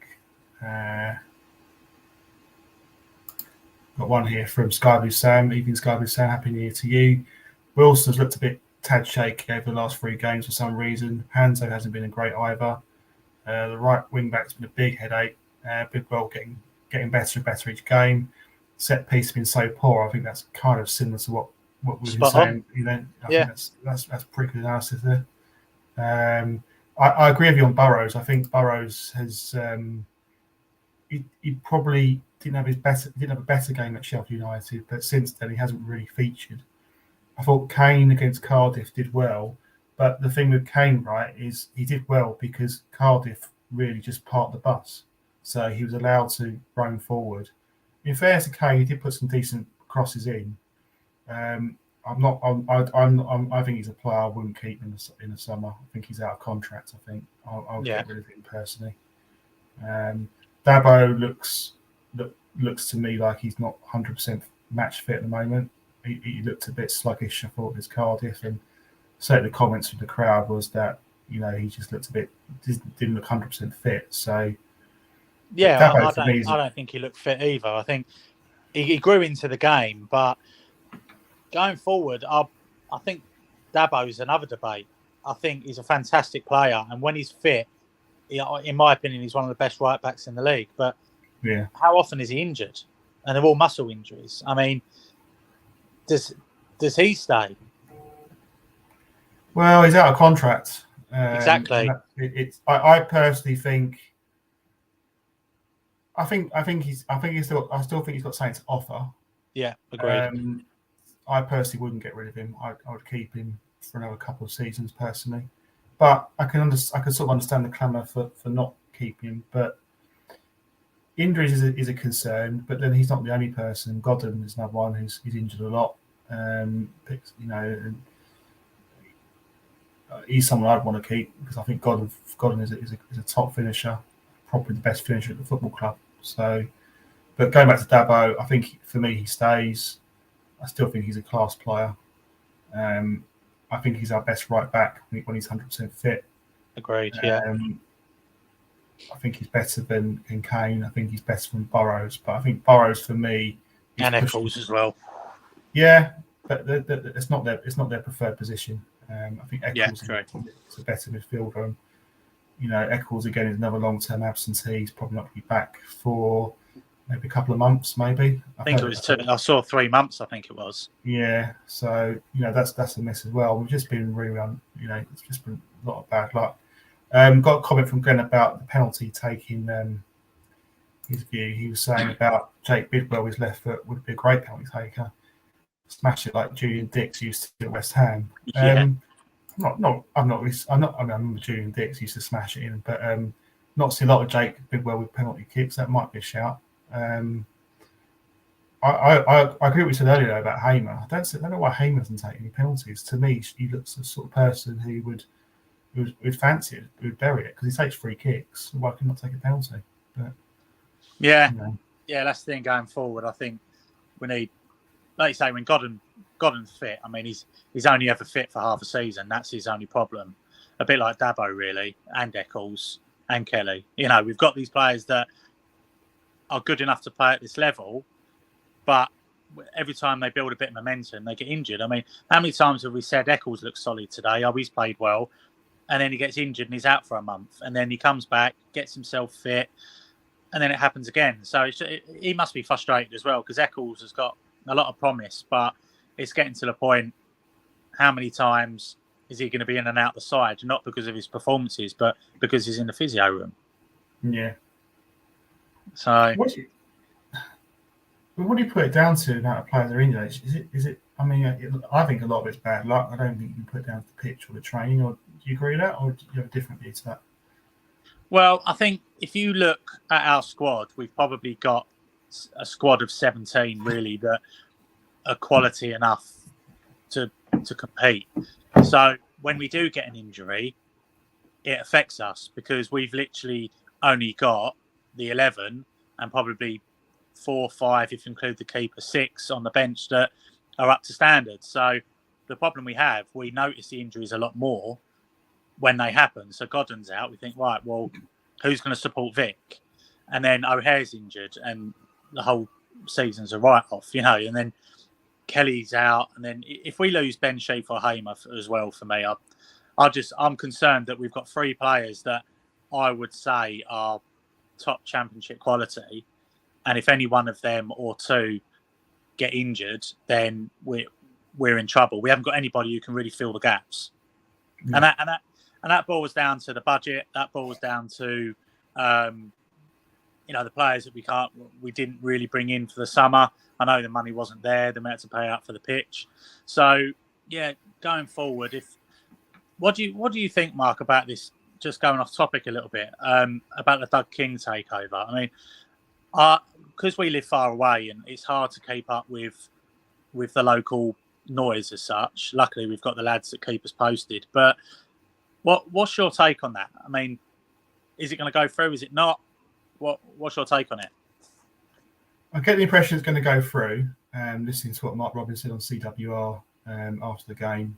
Got one here from Sky Blue Sam. Evening, Sky Blue Sam. Happy New Year to you. Wilson's looked a bit tad shaky over the last 3 games for some reason. Hanzo hasn't been a great either. The right wing back's been a big headache. Bidwell getting better and better each game. Set piece has been so poor. I think that's kind of similar to what we've been saying. You know, I think that's pretty good analysis there. I agree with you on Burrows. I think Burrows has he probably didn't have a better game at Sheffield United, but since then he hasn't really featured. I thought Kane against Cardiff did well, but the thing with Kane, right, is he did well because Cardiff really just parked the bus, so he was allowed to roam forward. In fairness to Kane, he did put some decent crosses in. I think he's a player I wouldn't keep in the summer. I think he's out of contract. I think I'll get rid of him personally. Dabo looks to me like he's not 100% match fit at the moment. He looked a bit sluggish, I thought, with Cardiff, and certainly the comments from the crowd was that, you know, he just looked didn't look 100% fit. So I don't think he looked fit either. I think he grew into the game, but going forward, I think Dabo's another debate. I think he's a fantastic player, and when he's fit, in my opinion, he's one of the best right backs in the league. But Yeah. how often is he injured? And they're all muscle injuries. I mean, does he stay? Well, he's out of contract. Exactly. I personally think. I still think he's got something to offer. Yeah, agreed. I personally wouldn't get rid of him. I would keep him for another couple of seasons personally. But I can sort of understand the clamour for not keeping him. But injuries is a concern. But then he's not the only person. Godden is another one who's injured a lot. He's someone I'd want to keep because I think Godden is a top finisher, probably the best finisher at the football club. So, but going back to Dabo, I think for me he stays. I still think he's a class player. I think he's our best right back when he's 100% fit. Agreed. Yeah. I think he's better than Kane. I think he's better than Burrows. But I think Burrows for me and Eccles as well. Yeah, but it's not their preferred position. I think Eccles is a better midfielder. And, Eccles again is another long-term absentee. He's probably not going to be back for maybe a couple of months, maybe. I think it was 2. I saw 3 months. I think it was. Yeah, so that's a miss as well. We've just been really it's just been a lot of bad luck. Got a comment from Glenn about the penalty taking his view. He was saying about Jake Bidwell, his left foot, would be a great penalty taker. Smash it like Julian Dix used to at West Ham. Yeah. I remember Julian Dix used to smash it in, but not see a lot of Jake Bidwell with penalty kicks. That might be a shout. I agree with what you said earlier about Hamer. I don't know why Hamer doesn't take any penalties. To me, he looks the sort of person who would fancy it, who would bury it because he takes free kicks. Why can he not take a penalty? But yeah, that's the thing going forward. I think we need, like you say, when Godden's fit. I mean, he's only ever fit for half a season. That's his only problem. A bit like Dabo, really, and Eccles and Kelly. We've got these players that are good enough to play at this level, but every time they build a bit of momentum, they get injured. I mean, how many times have we said Eccles looks solid today? Oh, he's played well. And then he gets injured and he's out for a month. And then he comes back, gets himself fit, and then it happens again. So he must be frustrated as well because Eccles has got a lot of promise, but it's getting to the point, how many times is he going to be in and out the side? Not because of his performances, but because he's in the physio room. Yeah. So what do you put it down to now that players are injured? Is it? I mean, I think a lot of it's bad luck. I don't think you can put it down to the pitch or the training. Or do you agree with that, or do you have a different view to that? Well, I think if you look at our squad, we've probably got a squad of 17 really that are quality enough to compete. So when we do get an injury, it affects us because we've literally only got the 11 and probably 4 or 5, if you include the keeper, 6 on the bench that are up to standard. So the problem we have, we notice the injuries a lot more when they happen. So Godden's out, we think, right, well, who's going to support Vic? And then O'Hare's injured and the whole season's a write-off, and then Kelly's out. And then if we lose Ben Sheaf or Hamer as well, for me, I'm concerned that we've got 3 players that I would say are top championship quality. And if any one of them or 2 get injured, then we're in trouble. We haven't got anybody who can really fill the gaps. Yeah. And that boils down to the budget. That boils down to the players that we didn't really bring in for the summer. I know the money wasn't there. They had to pay out for the pitch. So yeah, going forward, what do you think, Mark, about this? Just going off topic a little bit about the Doug King takeover. I mean, because we live far away and it's hard to keep up with the local noise as such. Luckily, we've got the lads that keep us posted. But what's your take on that? I mean, is it going to go through? Is it not? What's your take on it? I get the impression it's going to go through. Listening to what Mark Robin said on CWR after the game,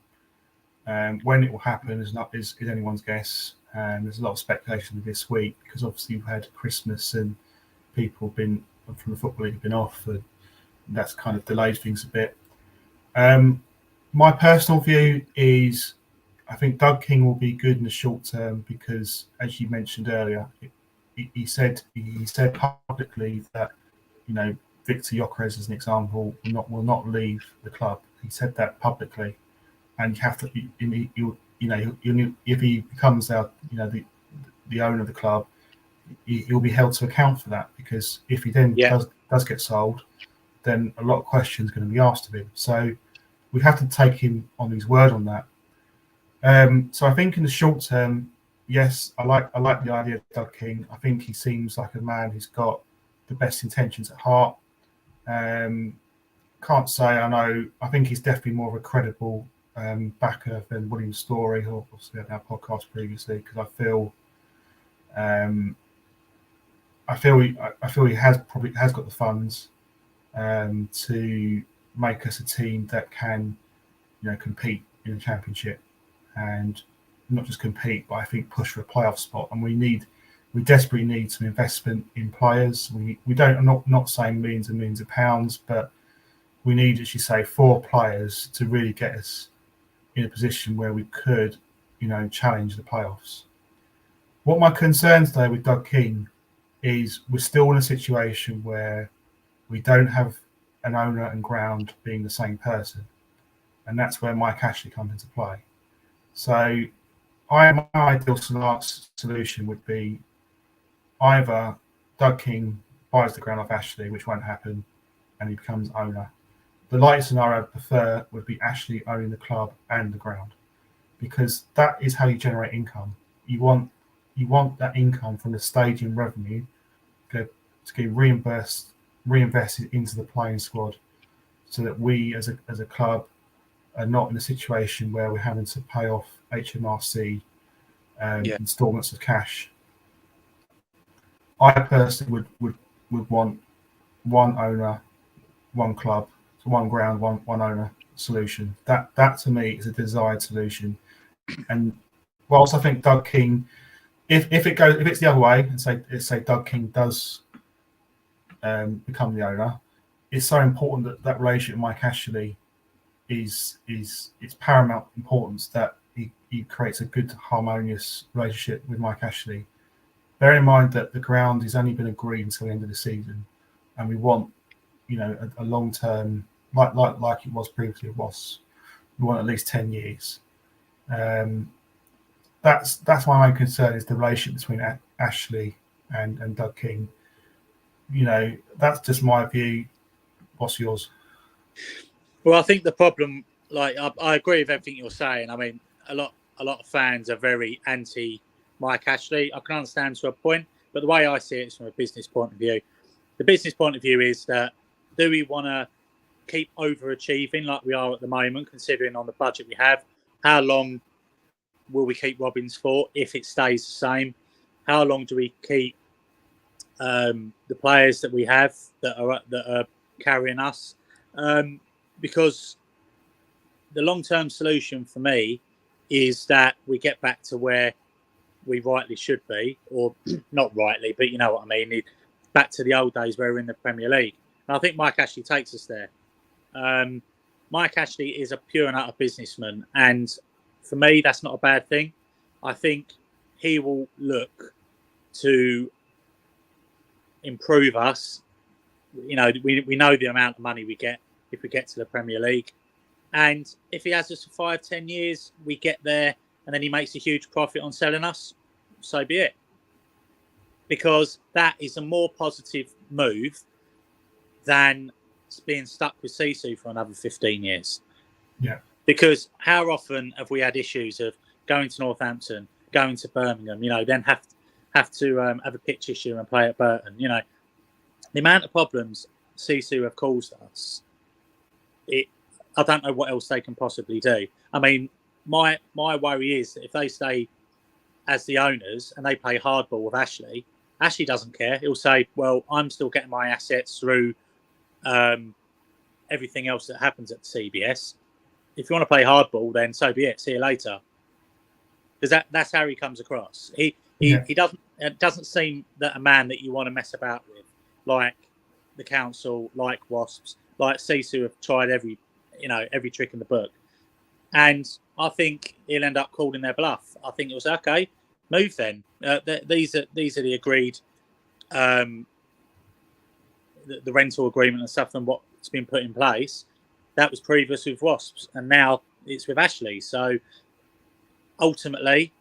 when it will happen is anyone's guess. There's a lot of speculation this week because obviously we've had Christmas and people from the Football League have been off, and that's kind of delayed things a bit. My personal view is I think Doug King will be good in the short term because, as you mentioned earlier, he said publicly that, you know, Victor Gyökeres, as an example, will not leave the club. He said that publicly, and you have to, if he becomes the owner of the club, he'll be held to account for that, because if he then does get sold, then a lot of questions are going to be asked of him. So we have to take him on his word on that. So I think in the short term, yes, I like the idea of Doug King. I think he seems like a man who's got the best intentions at heart. Can't say I know. I think he's definitely more of a credible backer than William Story, who obviously had our podcast previously, because I feel he has got the funds to make us a team that can, compete in the Championship, and not just compete, but I think push for a playoff spot. And we desperately need some investment in players. We don't. I'm not saying millions and millions of pounds, but we need, as you say, 4 players to really get us in a position where we could, challenge the playoffs. What my concerns though with Doug King is we're still in a situation where we don't have an owner and ground being the same person, and that's where Mike Ashley comes into play. So my ideal solution would be either Doug King buys the ground off Ashley, which won't happen, and he becomes owner. The likely scenario I'd prefer would be Ashley owning the club and the ground, because that is how you generate income. You want that income from the stadium revenue to get reinvested into the playing squad, so that we as a club are not in a situation where we're having to pay off HMRC installments of cash. I personally would want one owner, one club, one ground, one owner solution. That to me is a desired solution. And whilst I think Doug King, if it's the other way, and say Doug King does become the owner, it's so important that relationship with Mike Ashley is it's paramount importance that he creates a good, harmonious relationship with Mike Ashley. Bear in mind that the ground has only been agreed until the end of the season, and we want, a long term, like it was previously with Ross. We want at least 10 years. That's my main concern, is the relationship between Ashley and Doug King. That's just my view. What's yours? Well, I think the problem, I agree with everything you're saying. I mean, a lot of fans are very anti Mike Ashley. I can understand to a point, but the way I see it is from a business point of view. The business point of view is that, do we want to keep overachieving like we are at the moment, considering on the budget we have? How long will we keep Robbins for if it stays the same? How long do we keep the players that we have that are carrying us? Because the long-term solution for me is that we get back to where we rightly should be, or not rightly, but you know what I mean, back to the old days where we're in the Premier League. And I think Mike Ashley takes us there. Mike Ashley is a pure and utter businessman, and for me, that's not a bad thing. I think he will look to improve us. We know the amount of money we get if we get to the Premier League. And if he has us for 5-10 years, we get there, and then he makes a huge profit on selling us, so be it. Because that is a more positive move than being stuck with Sisu for another 15 years. Yeah. Because how often have we had issues of going to Northampton, going to Birmingham, then have to have a pitch issue and play at Burton? The amount of problems Sisu have caused us, I don't know what else they can possibly do. I mean, my worry is that if they stay as the owners and they play hardball with Ashley doesn't care. He'll say, well, I'm still getting my assets through everything else that happens at the CBS. If you want to play hardball, then so be it. See you later. Because that's how he comes across. He doesn't seem that a man that you want to mess about with, like the council, like Wasps, like Sisu have tried every trick in the book. And I think he'll end up calling their bluff. I think it was okay. Move then. These are the agreed, the rental agreement and stuff, and what's been put in place. That was previous with Wasps, and now it's with Ashley. So ultimately,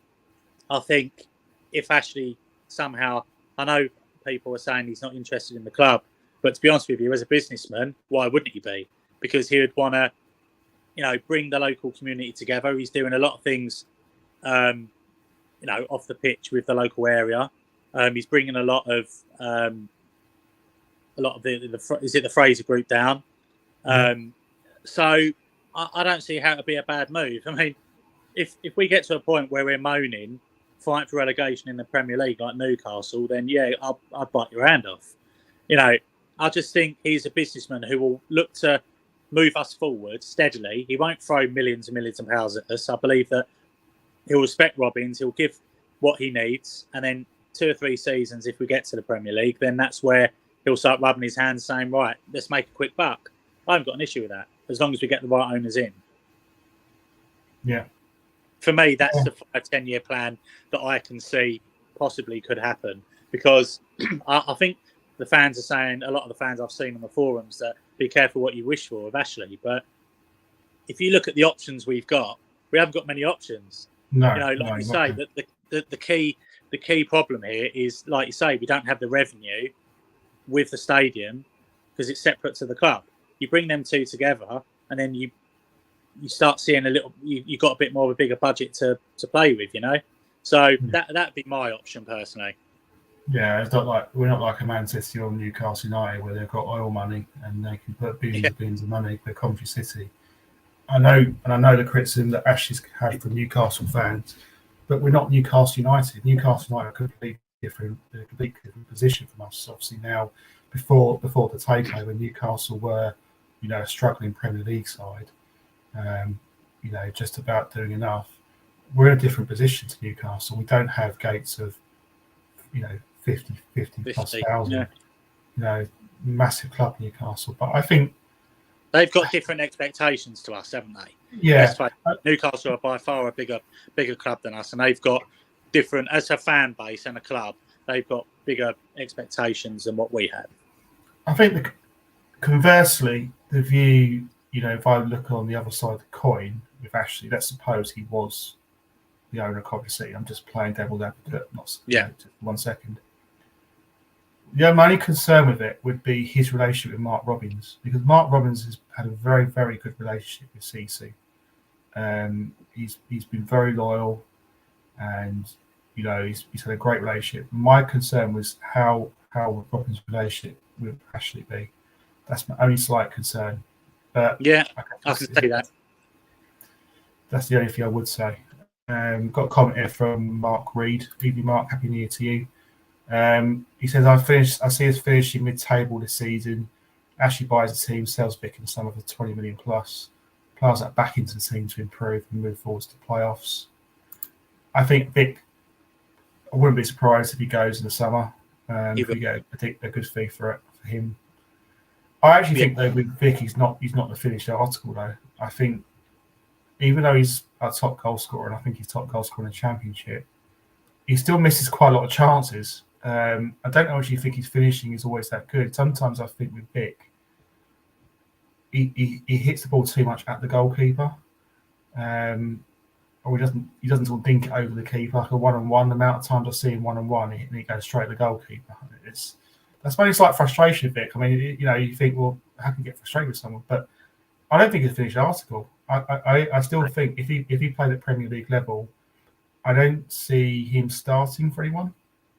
I think if Ashley somehow, I know people are saying he's not interested in the club, but to be honest with you, as a businessman, why wouldn't he be? Because he would want to, bring the local community together. He's doing a lot of things, off the pitch with the local area. He's bringing a lot of the Fraser Group down. So I don't see how it'd be a bad move. I mean, if we get to a point where we're moaning, fighting for relegation in the Premier League like Newcastle, then yeah, I'd bite your hand off. I just think he's a businessman who will look to move us forward steadily. He won't throw millions and millions of pounds at us. I believe that he'll respect Robbins. He'll give what he needs, and then 2 or 3 seasons, if we get to the Premier League, then that's where he'll start rubbing his hands, saying, "Right, let's make a quick buck." I haven't got an issue with that, as long as we get the right owners in. Yeah. For me, that's the 5-10 year plan that I can see possibly could happen, because I think the fans are saying, a lot of the fans I've seen on the forums, that be careful what you wish for with Ashley. But if you look at the options we've got, we haven't got many options. No, like you say, that the key problem here is, like you say, we don't have the revenue with the stadium because it's separate to the club. You bring them two together, and then you start seeing you got a bit more of a bigger budget to play with, So that'd be my option personally. Yeah, it's not like we're not like a Man City or Newcastle United where they've got oil money and they can put billions of money. They're Coventry City. I know the criticism that Ashley's had from Newcastle fans, but we're not Newcastle United. Newcastle United are a completely different position from us. Obviously now, before the takeover, Newcastle were, a struggling Premier League side, just about doing enough. We're in a different position to Newcastle. We don't have gates of, 50 plus thousand. Massive club Newcastle. But I think they've got different expectations to us, haven't they? Yeah. Newcastle are by far a bigger club than us, and they've got different, as a fan base and a club, they've got bigger expectations than what we have. I think conversely, the view, if I look on the other side of the coin with Ashley, let's suppose he was the owner of Coventry City. I'm just playing devil's advocate, just 1 second. My only concern with it would be his relationship with Mark Robbins, because Mark Robbins has had a very, very good relationship with CC. He's been very loyal, and he's had a great relationship. My concern was how would Robbins' relationship with Ashley be? That's my only slight concern. But yeah, I can say that. That's the only thing I would say. Got a comment here from Mark Reed. Evening, Mark. Happy New Year to you. He says, I see us finishing mid-table this season. Ashley buys the team, sells Vic in the sum of 20 million plus, plows that back into the team to improve and move forwards to playoffs. I think Vic, I wouldn't be surprised if he goes in the summer. If we get a good fee for him. I actually think though with Vic, he's not the finished article though. I think even though he's a top goal scorer, and I think he's top goal scorer in the Championship, he still misses quite a lot of chances. I don't actually think his finishing is always that good. Sometimes I think with Vic, he hits the ball too much at the goalkeeper, or he doesn't sort of dink it over the keeper. Like a one-on-one, the amount of times I see him one-on-one, and he goes straight at the goalkeeper. That's maybe slight frustration, Vic. I mean, you think, well, how can you get frustrated with someone? But I don't think it's a finished article. I still think if he played at Premier League level, I don't see him starting for anyone.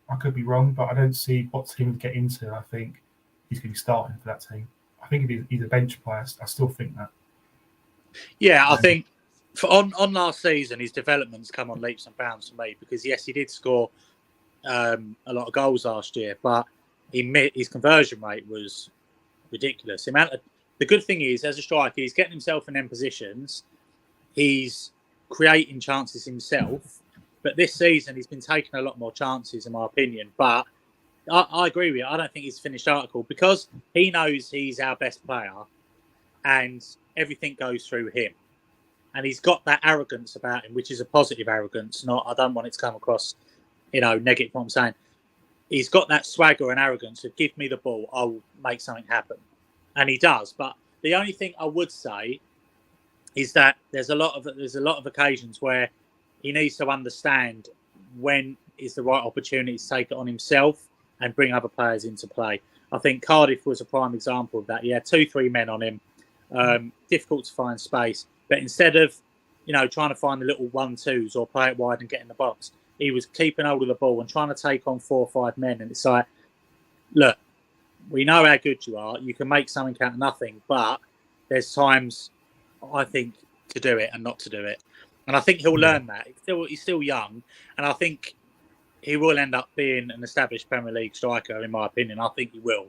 I could be wrong, but I don't see what team to get into. I think he's going to be starting for that team. I think if he's a bench player, I still think that. Yeah, I think on last season, his development's come on leaps and bounds for me, because yes, he did score a lot of goals last year, but his conversion rate was ridiculous. The good thing is, as a striker, he's getting himself in them positions. He's creating chances himself. But this season, he's been taking a lot more chances, in my opinion. But I agree with you. I don't think he's a finished article, because he knows he's our best player and everything goes through him. and he's got that arrogance about him, which is a positive arrogance. Not, I don't want it to come across, negative. What I'm saying, he's got that swagger and arrogance of give me the ball, I'll make something happen, and he does. But the only thing I would say is that there's a lot of occasions where he needs to understand when is the right opportunity to take it on himself and bring other players into play. I think Cardiff was a prime example of that. He had 2-3 men on him, difficult to find space. But instead of, trying to find the little 1-2s or play it wide and get in the box, he was keeping hold of the ball and trying to take on 4 or 5 men. And it's like, look, we know how good you are. You can make something out of nothing. But there's times, I think, to do it and not to do it. And I think he'll learn that. He's still young. And I think he will end up being an established Premier League striker, in my opinion. I think he will.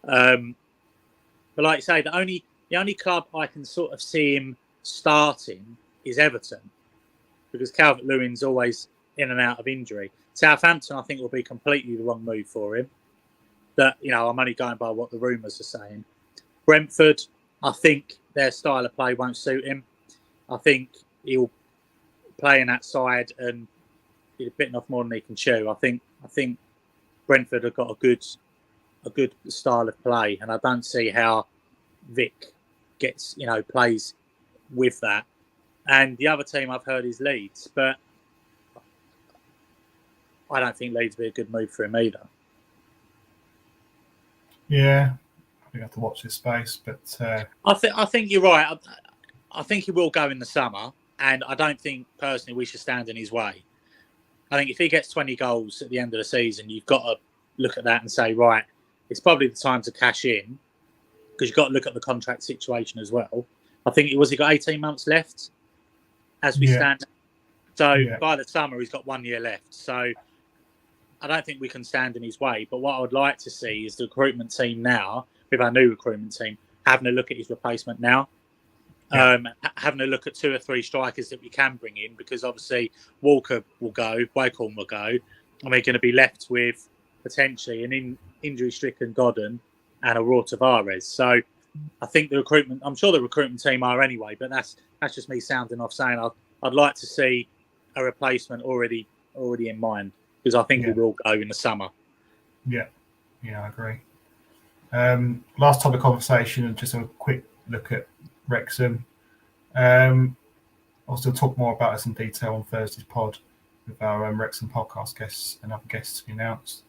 But like you say, the only club I can sort of see him starting is Everton, because Calvert-Lewin's always in and out of injury. Southampton, I think, will be completely the wrong move for him. That, I'm only going by what the rumours are saying. Brentford, I think their style of play won't suit him. I think he'll play in that side and be bitten off more than he can chew. I think Brentford have got a good style of play, and I don't see how Vic gets plays with that. And the other team I've heard is Leeds, but I don't think Leeds would be a good move for him either. Yeah, I think I have to watch this space, but I think you're right. I think he will go in the summer, and I don't think personally we should stand in his way. I think if he gets 20 goals at the end of the season, you've got to look at that and say, right, it's probably the time to cash in, because you've got to look at the contract situation as well. I think he got 18 months left as we stand. So by the summer, he's got 1 year left. So I don't think we can stand in his way. But what I would like to see is the recruitment team now, with our new recruitment team, having a look at his replacement now. Having a look at 2 or 3 strikers that we can bring in, because obviously Walker will go, Wakeholm will go, and we're going to be left with potentially an injury-stricken Godden and Aurora Tavares. So I think I'm sure the recruitment team are anyway, but that's just me sounding off saying I'd like to see a replacement already in mind, because I think we will go in the summer. Yeah, I agree. Last topic of conversation, and just a quick look at Wrexham. I'll still talk more about this in detail on Thursday's pod with our Wrexham podcast guests and other guests to be announced.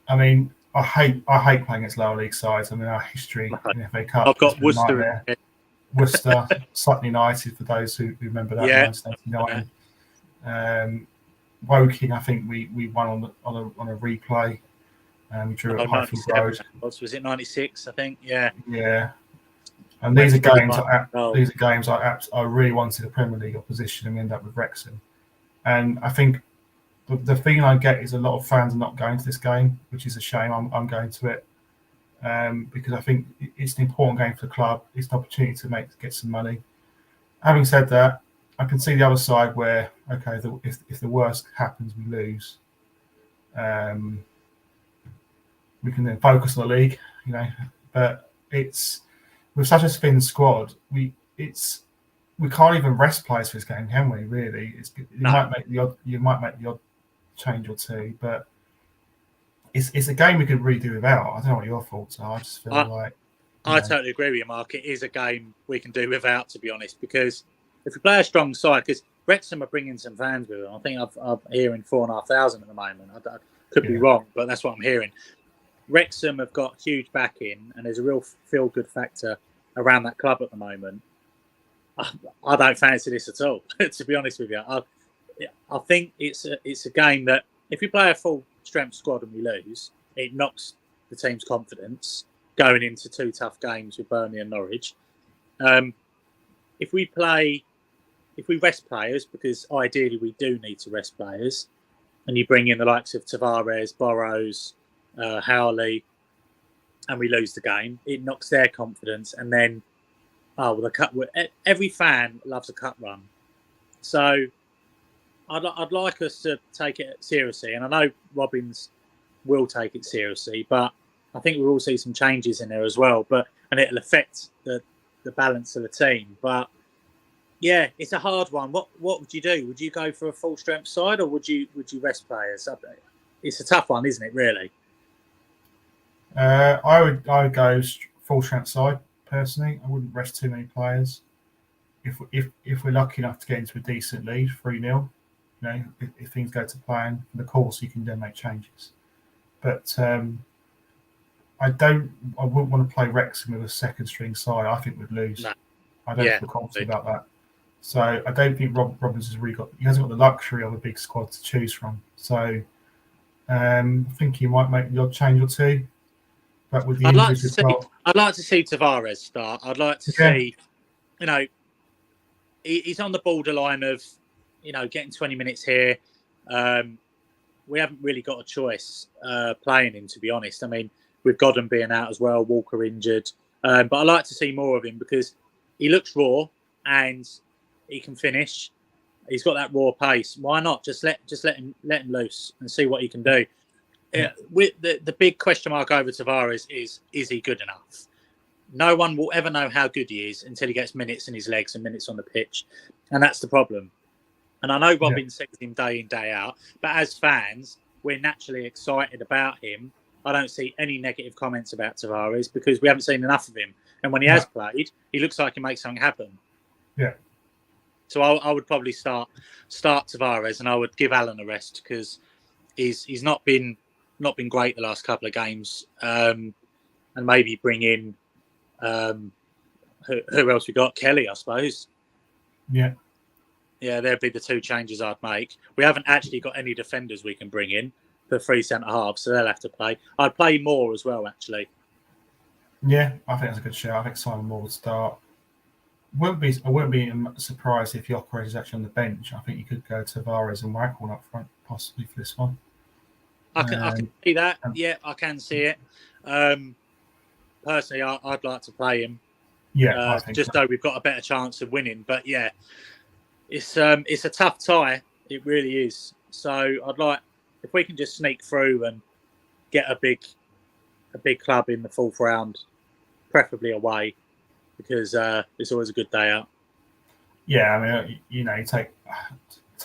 I mean, I hate playing against lower league sides. I mean, our history in the FA Cup. I've got Worcester. Worcester, Sutton United, for those who remember that in 1989. Woking, I think we won on a replay. We drew at Highfield Road. Was it 96? I think. Yeah. Yeah. And these are games. I really wanted a Premier League opposition, and we end up with Wrexham. And I think the feeling I get is a lot of fans are not going to this game, which is a shame. I'm going to it because I think it's an important game for the club. It's an opportunity to get some money. Having said that, I can see the other side where, okay, if the worst happens, we lose. We can then focus on the league, But it's with such a thin squad, we can't even rest players for this game, can we? Really, you might make the odd change or two, but it's a game we could really do without. I don't know what your thoughts are. I just feel I totally agree with you, Mark. It is a game we can do without, to be honest, because if we play a strong side, because Wrexham are bringing some fans with them. I think I'm hearing 4,500 at the moment. I could be wrong, but that's what I'm hearing. Wrexham have got huge backing, and there's a real feel-good factor around that club at the moment. I don't fancy this at all, to be honest with you. I think it's a game that if we play a full-strength squad and we lose, it knocks the team's confidence going into 2 tough games with Burnley and Norwich. If we rest players, because ideally we do need to rest players, and you bring in the likes of Tavares, Burrows, Howley, and we lose the game, it knocks their confidence. And then, every fan loves a cut run. So I'd like us to take it seriously. And I know Robbins will take it seriously, but I think we will see some changes in there as well. And it'll affect the balance of the team. But Yeah, it's a hard one. What would you do? Would you go for a full strength side, or would you rest players? It's a tough one, isn't it? Really. I would go full strength side personally. I wouldn't rest too many players. If we're lucky enough to get into a decent lead, 3-0, if things go to plan, of course you can then make changes. But I wouldn't want to play Wrexham with a second string side. I think we'd lose. No. I don't feel confident about that. So I don't think Robbins he hasn't got the luxury of a big squad to choose from. So I think he might make the odd change or two. But with the injuries as well, I'd like to see Tavares start. I'd like to see, he's on the borderline of, getting 20 minutes here. We haven't really got a choice playing him, to be honest. I mean, with Godden being out as well, Walker injured. But I like to see more of him because he looks raw and he can finish. He's got that raw pace. Why not just let him loose and see what he can do? Yeah. With the big question mark over Tavares is he good enough? No one will ever know how good he is until he gets minutes in his legs and minutes on the pitch, and that's the problem. And I know Robin sees him day in, day out, but as fans, we're naturally excited about him. I don't see any negative comments about Tavares because we haven't seen enough of him. And when he has played, he looks like he makes something happen. Yeah. So I would probably start Tavares, and I would give Allen a rest because he's not been great the last couple of games, and maybe bring in who else we got? Kelly, I suppose. Yeah, there'd be the two changes I'd make. We haven't actually got any defenders we can bring in for 3 centre halves, so they'll have to play. I'd play Moore as well, actually. Yeah, I think that's a good shout. I think Simon Moore would start. I wouldn't be surprised if Jokeres is actually on the bench. I think you could go Tavares and Waghorn up front, possibly for this one. I can see that. Yeah, I can see it. Personally, I'd like to play him. Yeah, just so we've got a better chance of winning. But yeah, it's a tough tie. It really is. So I'd like if we can just sneak through and get a big club in the 4th round, preferably away, because it's always a good day out. Yeah, I mean, you take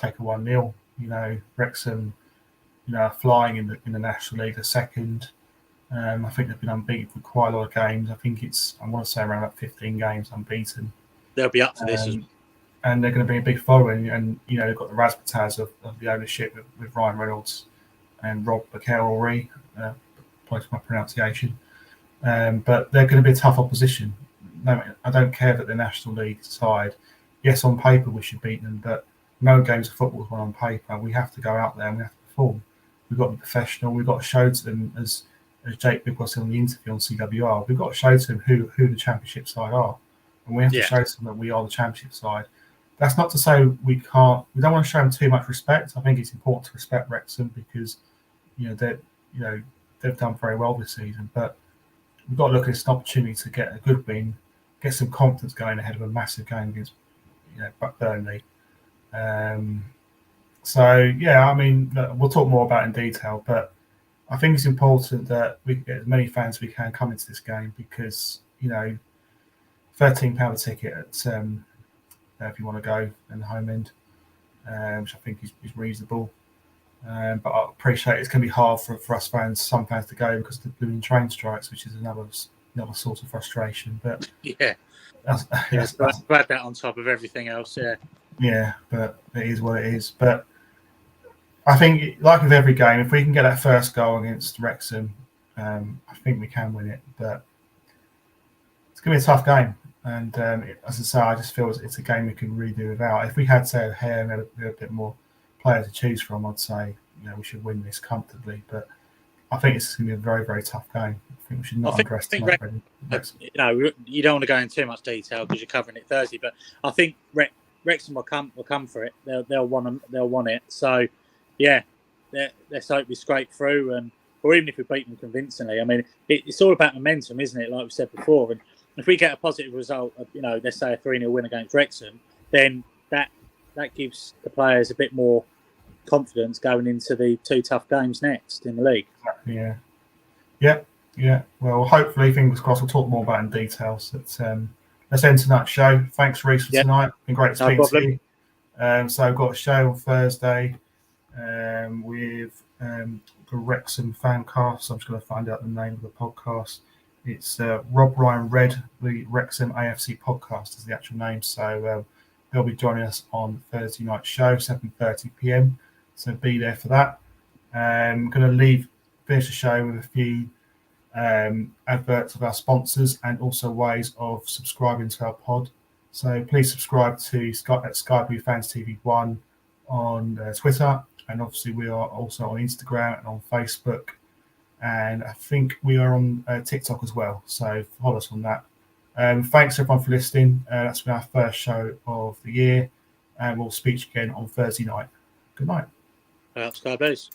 a 1-0. Wrexham, flying in the National League, the second. I think they've been unbeaten for quite a lot of games. I want to say around about 15 games unbeaten. They'll be up for this as well. And they're going to be a big following. And, they've got the razzmatazz of the ownership with Ryan Reynolds and Rob McElroy, close to my pronunciation. But they're going to be a tough opposition. No, I don't care that the National League side, yes, on paper we should beat them, but no games of football is won on paper. We have to go out there and we have to perform. We've got to be professional. We've got to show to them, as Jake Bigwell said on the interview on CWR, we've got to show to them who the Championship side are. And we have to show to them that we are the Championship side. That's not to say we don't want to show them too much respect. I think it's important to respect Wrexham because, they've done very well this season. But we've got to look at this as an opportunity to get a good win, get some confidence going ahead of a massive game against, Burnley. So, yeah, I mean, we'll talk more about it in detail, but I think it's important that we get as many fans as we can come into this game because, £13 a ticket at, if you want to go in the home end, which I think is reasonable. But I appreciate it's going to be hard for us fans, some fans, to go because of the blooming train strikes, which is another source of frustration. But glad that on top of everything else, Yeah, but it is what it is. But I think, like with every game, if we can get that first goal against Wrexham, I think we can win it. But it's going to be a tough game. And as I say, I just feel it's a game we can really do without. If we had, say, a hair and a bit more players to choose from, I'd say, we should win this comfortably. But I think it's going to be a very, very tough game. I think we should not underestimate Wrexham. You don't want to go into too much detail because you're covering it Thursday, but I think Wrexham will come for it. They'll want it. So, yeah, let's hope we scrape through, or even if we beat them convincingly. I mean, it's all about momentum, isn't it? Like we said before, and if we get a positive result of, let's say a 3-0 win against Wrexham, then that gives the players a bit more confidence going into the 2 tough games next in the league. Yeah. Well, hopefully, fingers crossed, we'll talk more about it in detail. So let's end tonight's show. Thanks, Reece, for tonight. Been great to speak to you. So I've got a show on Thursday with the Wrexham Fancast. So I'm just going to find out the name of the podcast. It's Rob Ryan Red, the Wrexham AFC podcast is the actual name. So they'll be joining us on Thursday night show, 7:30 p.m. So be there for that. I'm going to finish the show with a few adverts of our sponsors and also ways of subscribing to our pod. So please subscribe to Sky Blue Fans TV 1 on Twitter, and obviously we are also on Instagram and on Facebook, and I think we are on TikTok as well. So follow us on that. Thanks everyone for listening. That's been our first show of the year, and we'll speak again on Thursday night. Good night. Sky Blues.